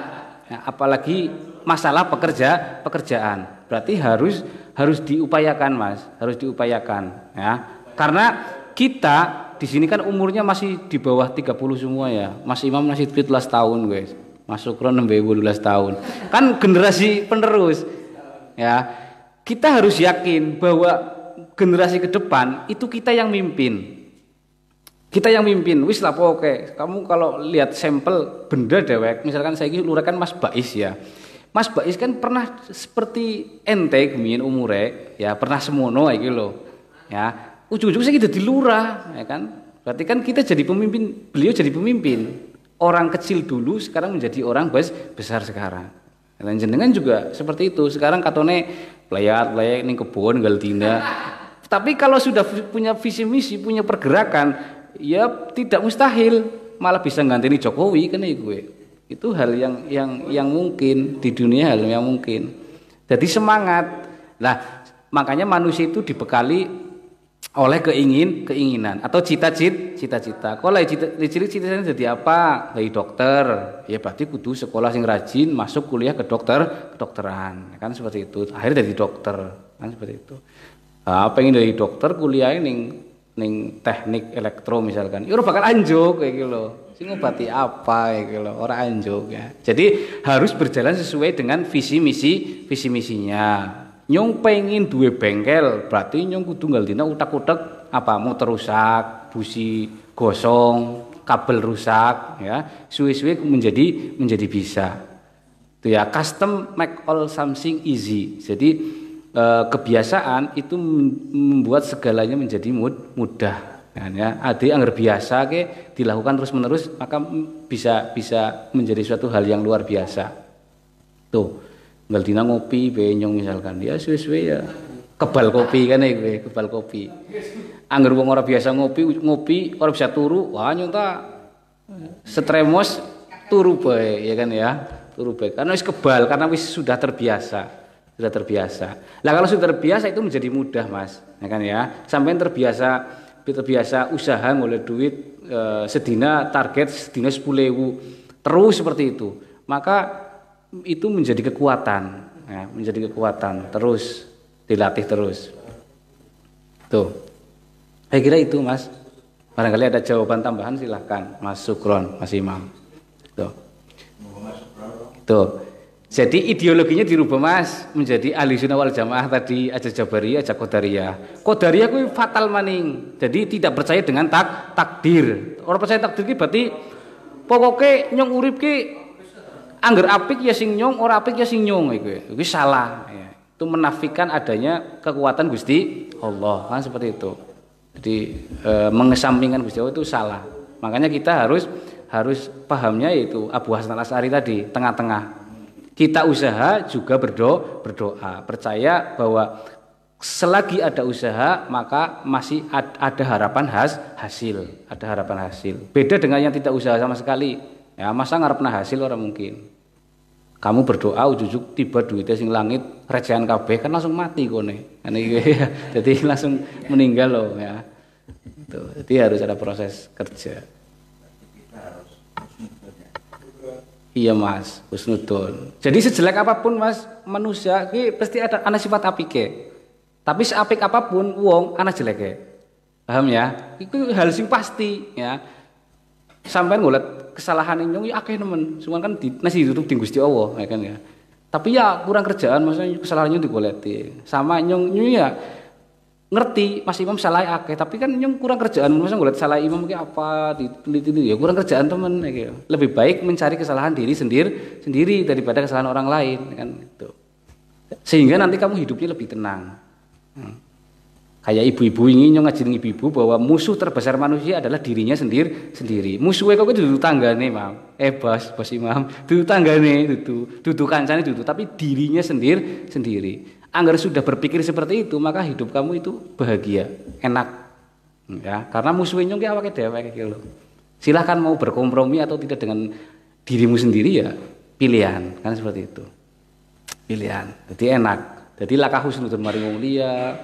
Ya, apalagi masalah pekerjaan. Berarti harus diupayakan, Mas, harus diupayakan, ya. Karena kita di sini kan umurnya masih di bawah 30 semua ya. Mas Imam masih 17 tahun, guys. Mas Sukron 12 tahun. Kan generasi penerus. Ya. Kita harus yakin bahwa generasi ke depan itu kita yang mimpin. Kita yang mimpin. Wis lah oke. Kamu kalau lihat sampel benda dewek, misalkan saya ini lurakan Mas Bais ya. Mas Bais kan pernah seperti ente gemien umure ya, pernah semono iki lho. Ya, ujung-ujung saya jadi lurah ya kan. Berarti kan kita jadi pemimpin, beliau jadi pemimpin. Orang kecil dulu sekarang menjadi orang besar sekarang. Dan jenengan juga seperti itu. Sekarang katone playat ning kebon galtina. Tapi kalau sudah punya visi misi, punya pergerakan, ya tidak mustahil malah bisa ngantini Jokowi kan gue. Itu hal yang mungkin di dunia, hal yang mungkin. Jadi semangat. Nah, makanya manusia itu dibekali oleh keinginan atau cita-cita. Kalau cita-citanya jadi apa? Jadi dokter. Ya berarti kudu sekolah sing rajin, masuk kuliah kedokteran. Kan seperti itu. Akhirnya jadi dokter. Kan seperti itu. Pengen dari dokter kuliah ning teknik elektro misalkan. Ya bakal anjuk kayak gitu loh. Sing ngobati apa kayak gitu loh, ora anjuk ya. Jadi harus berjalan sesuai dengan visi misinya. Nyong pengen duwe bengkel, berarti nyong kudu nggaldina utak-utak apa motor rusak, busi gosong, kabel rusak ya. Suwe-suwe menjadi bisa. Itu ya, custom make all something easy. Jadi kebiasaan itu membuat segalanya menjadi mudah. Ya, ade anggar biasa ke dilakukan terus-menerus maka bisa menjadi suatu hal yang luar biasa. Tuh, nggal dina ngopi benyong misalkan dia suwe-suwe ya kebal kopi kan ya kebal kopi. Anggar wong ora biasa ngopi ora bisa turu, wah nyunta setremos turu bae ya kan ya, turu bae karena wis kebal karena wis sudah terbiasa. Lah kalau sudah terbiasa itu menjadi mudah, Mas. Ya kan ya. Sampai terbiasa usaha ngoleh duit sedina target sedina 10.000 terus seperti itu. Maka itu menjadi kekuatan, ya, terus dilatih terus. Tuh. Saya kira itu, Mas. Barangkali ada jawaban tambahan silahkan, Mas Sukron, Mas Imam. Tuh. Jadi ideologinya dirubah, Mas, menjadi Ahlussunnah wal Jamaah tadi, aja Jabariyah, aja Qadariyah. Qadariyah kuwi fatal maning. Jadi tidak percaya dengan takdir. Orang percaya takdir ki berarti pokoke nyong urip ki angger apik ya sing nyong, ora apik ya sing nyong iku. Iku salah ya. Itu menafikan adanya kekuatan Gusti Allah, kan seperti itu. Jadi mengesampingkan Gusti Allah itu salah. Makanya kita harus pahamnya yaitu Abu Hasan Al-Asy'ari tadi, tengah-tengah. Kita usaha juga berdoa, percaya bahwa selagi ada usaha maka masih ada harapan hasil. Beda dengan yang tidak usaha sama sekali. Ya, masa ngarepna hasil orang mungkin. Kamu berdoa ujuk-ujuk tiba duitnya sing langit recehan kabeh kan langsung mati kone. Jadi langsung meninggal loh ya. Tuh, jadi harus ada proses kerja. Iya, Mas, husnudon. Jadi sejelek apapun, Mas, manusia ki pasti ada sifat apike. Tapi seapik apapun wong ana jeleke. Paham ya? Itu hal sing pasti ya. Sampeyan ngolet kesalahan nyong ya akeh nemen. Cuman kan nasi ditutup di Gusti Allah ya kan ya. Tapi ya kurang kerjaan, maksudnya kesalahannya digoleti. Sama nyong ya ngerti Mas Imam salah akeh, tapi kan nyong kurang kerjaan, maksudnya golek salah imam ki apa diteliti ya kurang kerjaan temen gitu. Lebih baik mencari kesalahan diri sendiri daripada kesalahan orang lain kan gitu. Sehingga nanti kamu hidupnya lebih tenang. Kayak ibu-ibu ini nyong ngajarin ibu-ibu bahwa musuh terbesar manusia adalah dirinya sendiri. Musuhnya kok dudu tanggane, Mam. Bos Imam, dudu tanggane, dudu kancane dudu, tapi dirinya sendiri. Anggar sudah berpikir seperti itu, maka hidup kamu itu bahagia, enak. Ya, karena musuhnya nyong ki awake dhewe iki lho. Silahkan mau berkompromi atau tidak dengan dirimu sendiri ya, pilihan, kan seperti itu. Pilihan. Jadi enak. Jadi laka husnudun mari wong liya.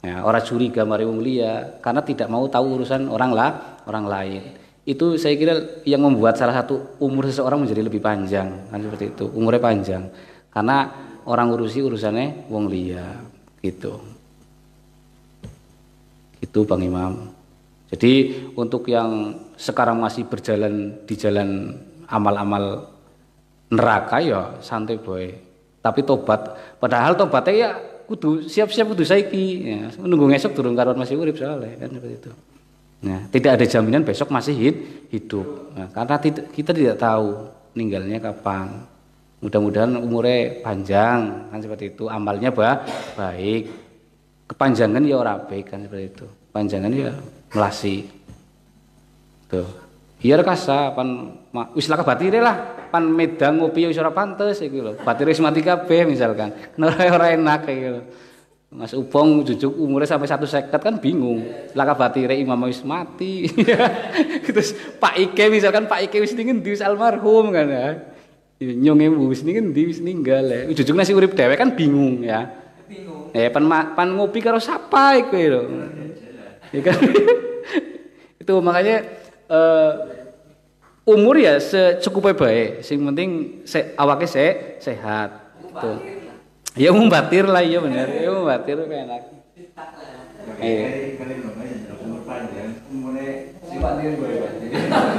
Ya, orang curiga mari wong liya karena tidak mau tahu urusan orang lain. Itu saya kira yang membuat salah satu umur seseorang menjadi lebih panjang, kan seperti itu. Umurnya panjang karena orang ngurusi urusannya wong liya gitu. Itu Bang Imam. Jadi untuk yang sekarang masih berjalan di jalan amal-amal neraka ya santai boy. Tapi tobat, padahal tobatnya ya kudu siap-siap kudu saiki ya. Menunggu esok durung karuan masih urip soalnya kan seperti itu. Nah, tidak ada jaminan besok masih hidup. Nah, karena kita tidak tahu meninggalnya kapan. Mudah-mudahan umurnya panjang kan seperti itu, amalnya baik. Kepanjangan ya ora baik kan seperti itu. Panjangan ya melasi. Tuh. Iya rekasa pan wis laka batire lah. Pan medang ngopi wis ora pantes iki lho. Batire wis mati kabeh misalkan. Ora enak iki lho. Mas Upong jujuk umurnya sampai 150 kan bingung. Laka batire imam wis mati. Terus Pak Ike misalkan Pak Ike wis ning endi wis almarhum kan ya. Nyong wis ning endi wis ninggal ya. Jujuk nasi urip dhewe kan bingung ya. Bingung. Pan ngopi karo sapa iku lho. Ya kan. Itu makanya umur ya secukupnya baik. Sing penting awake sehat. Tuh. Ya mumbatir lah iya bener. Ya mumbatir enak.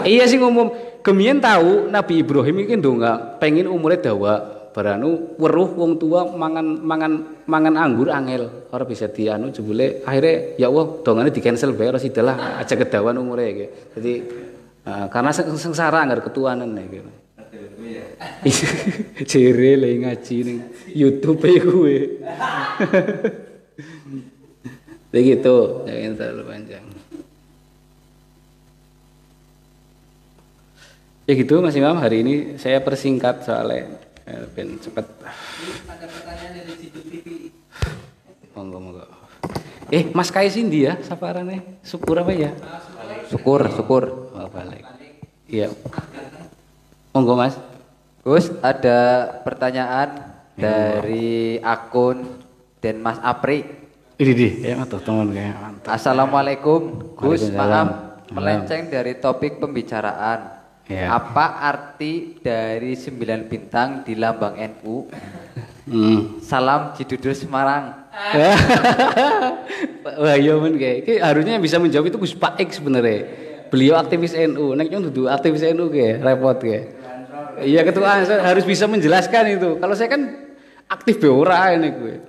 Iya sing umum gemien tahu Nabi Ibrahim iki ndonga pengen umurnya dawa. Baranu weruh wong tua mangan anggur angel ora bisa dianu jebule akhirnya ya Allah dongane di cancel bae ora sidalah aja kedawan umure iki. Jadi karena sengsara anggar ketuanan iki. Jere le ngaji ning YouTube e kuwe. Begitu, jangan terlalu panjang. Ya gitu Mas Imam, hari ini saya persingkat soalnya ben cepet. Ada pertanyaan dari Sidu TV. Monggo. Mas Kais Indi ya, saparane? Syukur apa ya? Syukur. Oh, balik. Iya. Monggo Mas. Gus, ada pertanyaan dari akun dan Mas Apri. Ini ya tuh teman kayak mantap. Assalamualaikum, Gus. Maaf melenceng dari topik pembicaraan. Ya. Apa arti dari 9 bintang di lambang NU? Salam Cidudur Semarang. Wah iya men kayak harusnya yang bisa menjawab itu Gus Paik sebenarnya. Beliau aktivis NU, nek nyong dudu aktivis NU kayak repot kayak. Iya ketua harus bisa menjelaskan itu. Kalau saya kan aktif be ora ini gue.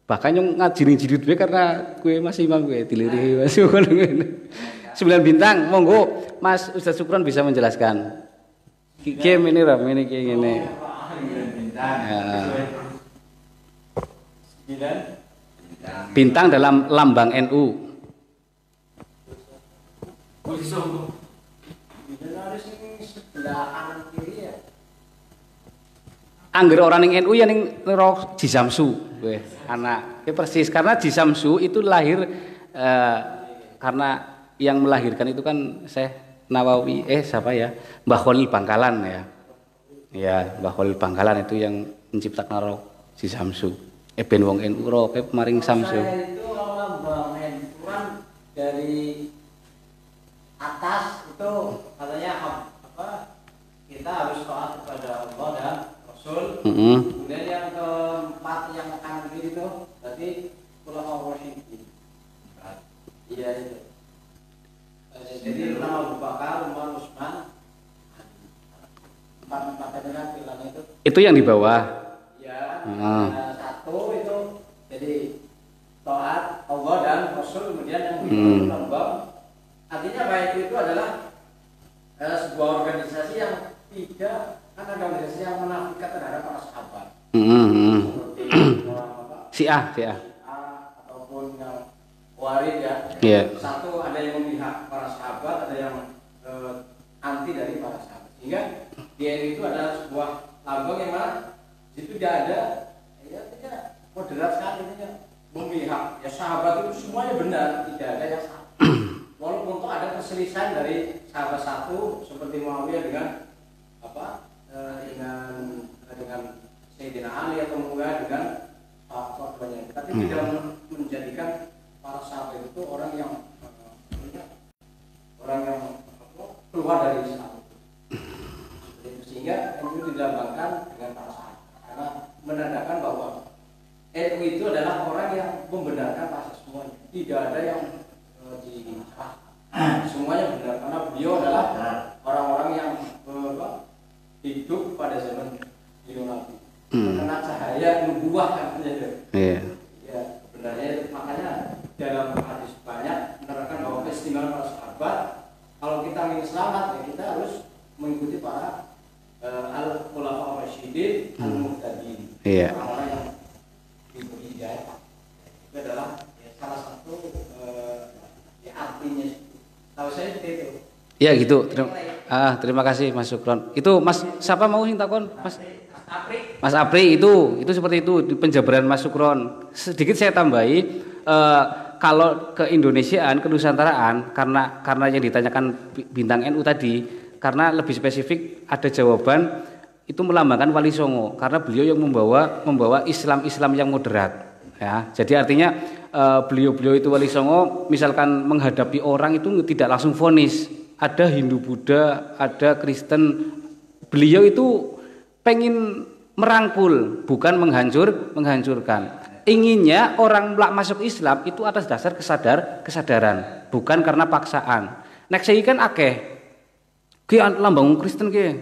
Bahkan yang ngajirin jidut gue karena gue masih imam gue diliri masih ngene. 9 bintang, monggo Mas Ustaz Sukron bisa menjelaskan. Game ini ram ini kayak gini. 9 bintang. Ya. Bintang dalam lambang NU. Angger orang yang NU ya ning roh Jisamsu, anak. Ya persis karena Jisamsu itu lahir karena yang melahirkan itu kan Syekh Nawawi siapa ya? Mbah Khalil Bangkalan ya. Ya, Mbah Khalil Bangkalan itu yang menciptakan roh Jisamsu. Ben wong NU roh maring Samsu. Itu lambang NU kan dari atas itu katanya apa? Kita harus taat kepada Allah dan Rasul. Kemudian yang keempat yang kanan kiri itu berarti ulama wasyidin. Iya itu. Jadi ulama Abu Bakar, Umar, Utsman. Empat-empatnya kan bilangnya itu. Itu yang di bawah. Ya, taat Allah dan Rasul, kemudian yang kedua lambang. Artinya baik itu adalah sebuah organisasi yang tidak ada organisasi yang menafikan terhadap para sahabat. Seperti Syiah. Ataupun yang Warid ya. Yeah. Satu ada yang memihak para sahabat, ada yang anti dari para sahabat. Sehingga DNU itu adalah sebuah lambang yang mana itu tidak ada, ya tidak moderat sekali, tidak memihak. Ya sahabat itu semuanya benar, tidak ada yang salah. Walaupun toh ada perselisihan dari sahabat satu seperti Muawiyah dengan dengan Sayyidina Ali atau Muawiyah dengan korbannya, tapi tidak menjadikan para sahabat itu orang yang keluar dari Islam. Sehingga NU dilambangkan dengan para sahabat karena menandakan bahwa NU itu adalah orang yang membenarkan pasal semuanya, tidak ada yang semuanya benar karena beliau adalah orang-orang yang hidup pada zaman Nabi, karena cahaya nubuah katanya. Ya sebenarnya makanya dalam hadis banyak menerangkan bahwa keistimewaan para sahabat, kalau kita ingin selamat ya kita harus mengikuti para al-khulafa ar-rasyidin al-muhtadin, orang-orang yang diberi hidayah. Itu adalah salah satu artinya. Tahu saya seperti itu. Ya gitu. Terima kasih Mas Sukron. Itu Mas siapa mau sing takon? Mas Apri itu seperti itu di penjabaran Mas Sukron. Sedikit saya tambahi, kalau ke Indonesiaan, ke Nusantaraan, karena yang ditanyakan bintang NU tadi, karena lebih spesifik ada jawaban itu melambangkan Wali Songo karena beliau yang membawa Islam yang moderat. Ya, jadi artinya beliau itu Wali Songo misalkan menghadapi orang itu tidak langsung vonis. Ada Hindu Buddha, ada Kristen. Beliau itu pengen merangkul, bukan menghancurkan. Inginnya orang masuk Islam itu atas dasar kesadaran, bukan karena paksaan. Nek saya kan akeh ki lambang Kristen ki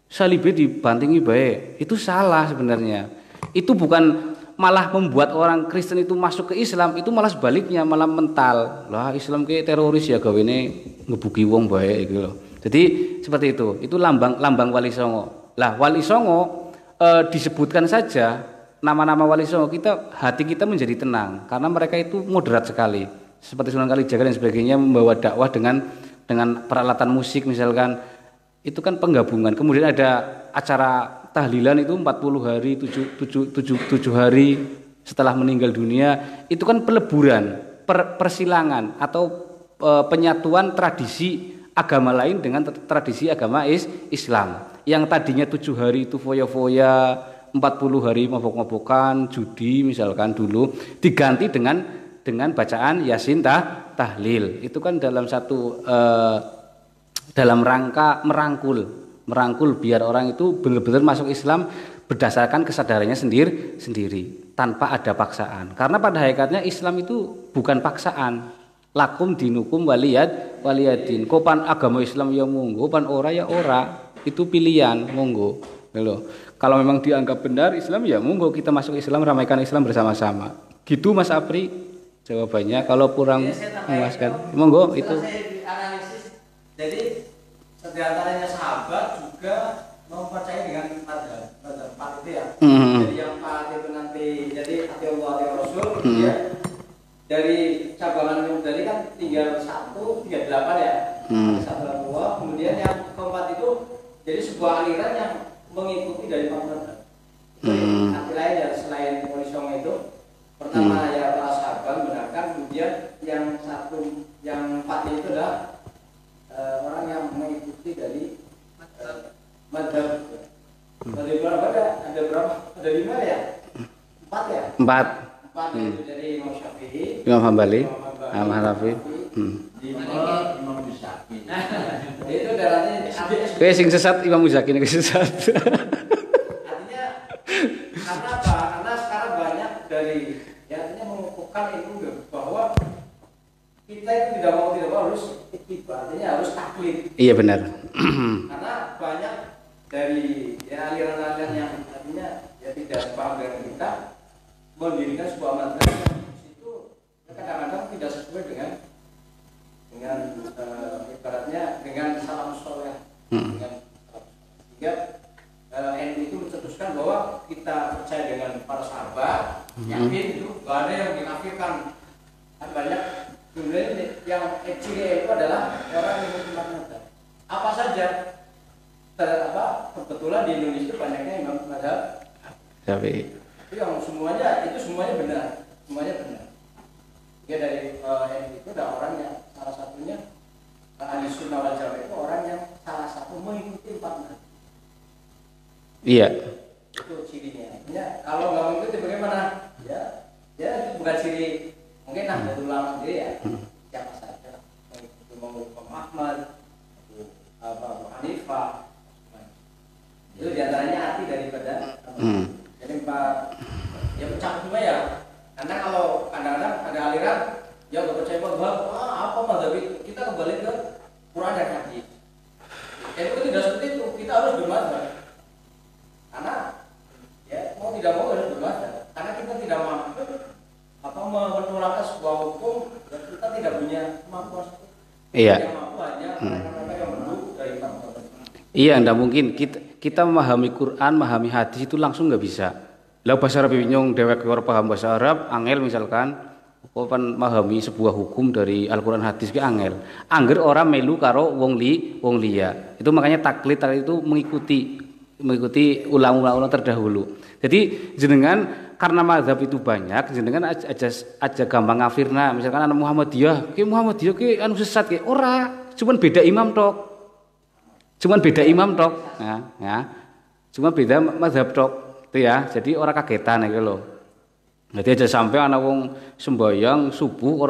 salibe dibantingi bae. Itu salah sebenarnya. Itu bukan malah membuat orang Kristen itu masuk ke Islam, itu malah sebaliknya, malah mental. Lah Islam ke teroris ya gawene ngebuki wong bae gitu loh. Jadi seperti itu. Itu lambang Wali Songo. Lah Wali Songo disebutkan saja nama-nama Wali Songo, hati kita menjadi tenang karena mereka itu moderat sekali. Seperti Sunan Kalijaga dan sebagainya membawa dakwah dengan peralatan musik misalkan. Itu kan penggabungan. Kemudian ada acara tahlilan itu 40 hari 7 hari setelah meninggal dunia, itu kan peleburan, persilangan atau penyatuan tradisi agama lain dengan tradisi agama Islam. Yang tadinya 7 hari itu foya-foya, 40 hari mabok-mabokan, judi misalkan dulu, diganti dengan bacaan Yasin tahlil. Itu kan dalam satu dalam rangka merangkul biar orang itu benar-benar masuk Islam berdasarkan kesadarannya sendiri tanpa ada paksaan. Karena pada hakikatnya Islam itu bukan paksaan. Lakum dinukum waliyadin. Kopan agama Islam ya monggo, pan ora ya ora. Itu pilihan monggo. Kalau memang dianggap benar Islam ya monggo kita masuk Islam, ramaikan Islam bersama-sama. Gitu Mas Apri jawabannya. Kalau kurang memuaskan monggo itu. Jadi diantaranya sahabat juga mempercayai dengan madzhab itu ya. Jadi yang empat itu nanti jadi hati Allah hati Rasul. Ya. Dari cabangan yang tadi kan tinggal 138 ya. 1 Allah. Kemudian yang keempat itu jadi sebuah aliran yang mengikuti dari madzhab. Arti lain ya selain Wali Songo itu pertama ya para sahabat benarkan, kemudian yang 4 itu adalah orang yang mengikuti dari madzhab. Ada berapa? Ada berapa? Ada 5 ya? 4 ya? 4 itu dari Imam Syafi'i, Imam Hambali, Imam Hanafi. Imam Muzaki. Itu darahnya Kowe sing sesat Imam Muzaki nek sesat. Artinya karena apa? Karena sekarang banyak dari artinya mengukuhkan itu bahwa kita itu tidak mau harus artinya harus taklid. Iya benar. Karena banyak dari aliran-aliran yang artinya tidak sepaham dengan kita mendirikan sebuah madzhab itu Kan banyak sebenarnya yang ciri itu adalah orang yang imam mazhab. Apa saja? Kebetulan di Indonesia banyaknya imam mazhab Syafi'i. Yang semuanya benar, semuanya benar. Dia dari itu ada orang yang salah satunya ahli sunnah wal jamaah itu orang yang salah satu mengikuti empat mazhab. Iya. Itu cirinya. Ya, kalau nggak mengikuti bagaimana? Ya itu bukan ciri. Mungkin Nahdlatul Ulama sendiri ya. Siapa saja mengikuti Imam Ahmad, Abu Hanifah. Itu diantaranya arti daripada jadi ya mencakup semua ya. Karena kalau kadang-kadang ada aliran yang nggak percaya mazhab, apa mazhab itu? Kita kembali ke Quran dan hadis. Jadi itu tidak seperti itu. Kita harus bermazhab. Karena ya mau tidak mau harus bermazhab. Karena kita tidak mampu menerapkan sebuah hukum dan kita tidak punya kemampuan. Iya. Yang mampu hanya mereka yang menurut dari mazhab. Iya, ndak mungkin kita memahami Quran, memahami hadis itu langsung nggak bisa. Lah bahasa Arab nyong dewek ora paham bahasa Arab, angel misalkan apa memahami sebuah hukum dari Al-Qur'an hadis ki angel. Angger ora melu karo wong liya. Itu makanya taklid itu mengikuti ulama-ulama terdahulu. Jadi jenengan karena mazhab itu banyak, jenengan aja gampang ngafirna. Misalkan anak Muhammadiyah ki anu sesat ki ora, cuman beda imam tok. Ya. Cuma beda mazhab tok. Itu ya. Jadi orang kagetan iki lho. Jadi aja sampai anak wong sembahyang subuh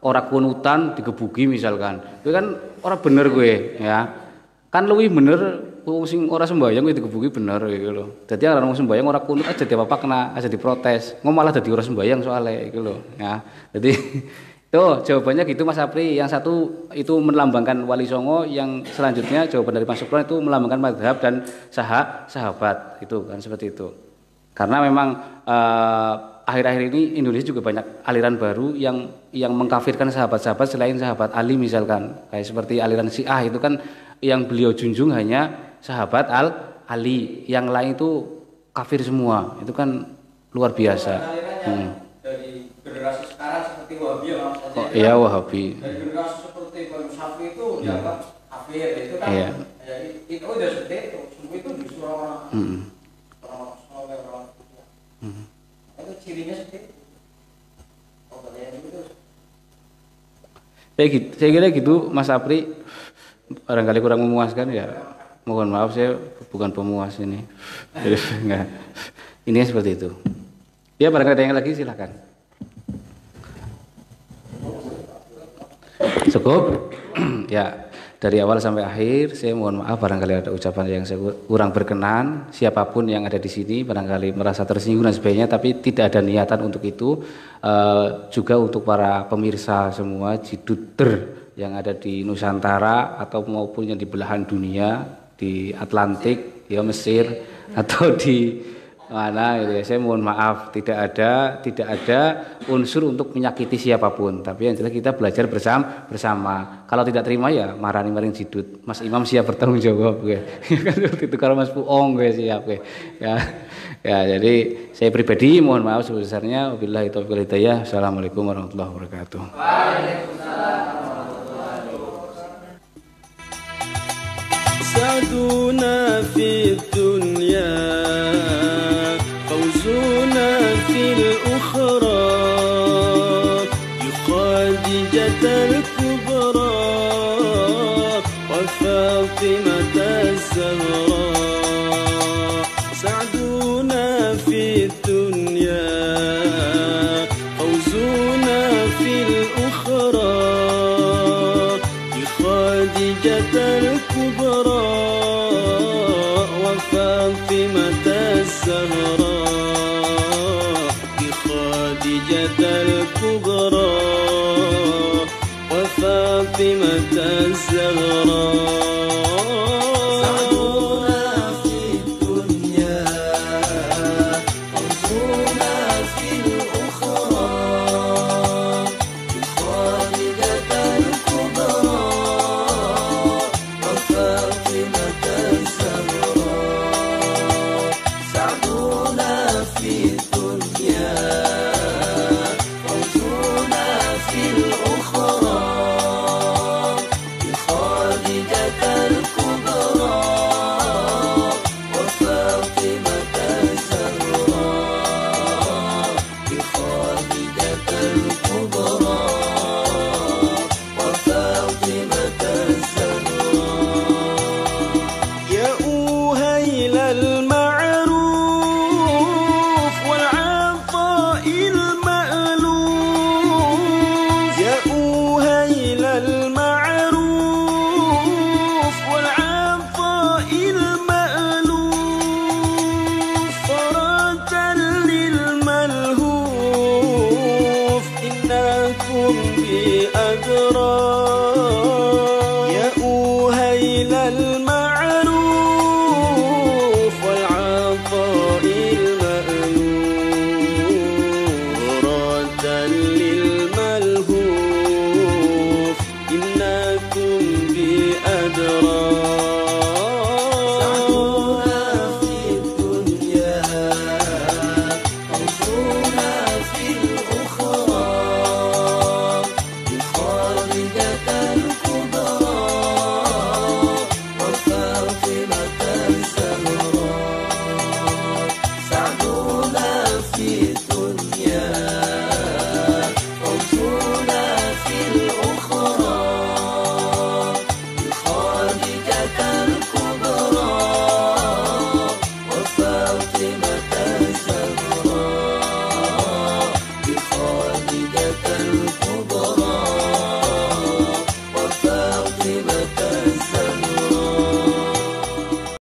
ora kunutan digebuki misalkan. Itu kan ora bener gue, ya. Kan luwih bener wong sing ora sembahyang kuwi digebuki bener iki lho. Dadi orang wong sembahyang ora kunut aja diapa-apa aja diprotes. Ngomong malah dadi ora sembahyang soalnya iki lho, ya. Jadi tuh jawabannya gitu Mas Apri. Yang satu itu melambangkan Wali Songo, yang selanjutnya jawaban dari Mas Supron itu melambangkan mazhab dan sahabat. Itu kan seperti itu. Karena memang akhir-akhir ini Indonesia juga banyak aliran baru yang mengkafirkan sahabat-sahabat selain sahabat Ali misalkan. Kayak seperti aliran Syiah itu kan yang beliau junjung hanya sahabat Ali, yang lain itu kafir semua. Itu kan luar biasa. Dari generasi sekarang seperti Wahabi ya Mas. Oh, iya Wahabi. Dari generasi seperti Imam Syafi'i itu dianggap kafir, itu kan iya. Itu udah seperti itu. Semua itu justru orang itu cirinya seperti itu. Saya kira gitu Mas Apri, barangkali kurang memuaskan ya. Mohon maaf, saya bukan pemuas ini. Enggak. Ini seperti itu. Ya barangkali ada yang lagi silakan. Cukup? Ya, dari awal sampai akhir saya mohon maaf barangkali ada ucapan yang saya kurang berkenan. Siapapun yang ada di sini barangkali merasa tersinggung dan sebagainya, tapi tidak ada niatan untuk itu. Juga untuk para pemirsa semua Jiduder yang ada di Nusantara atau maupun yang di belahan dunia, di Atlantik, ya Mesir atau di mana gitu ya. Saya mohon maaf, tidak ada unsur untuk menyakiti siapapun, tapi yang jelas kita belajar bersama. Kalau tidak terima ya marani-maring jidut. Mas Imam siap bertanggung jawab gue. Kan seperti itu. Kalau Mas Puong gue siap gue. Ya jadi saya pribadi mohon maaf sebesar-besarnya. Wabillahi taufiq wal hidayah. Assalamualaikum warahmatullahi wabarakatuh. Waalaikumsalam. سعدنا في الدنيا فوزنا في الأخرى بخادجة الكبرى وفاطمة الزهراء سعدنا في الدنيا فوزنا في الأخرى بخادجة الكبرى وفاطمة الزهراء بخادجة الكبرى وفاطمة الزهراء لكم بأدرى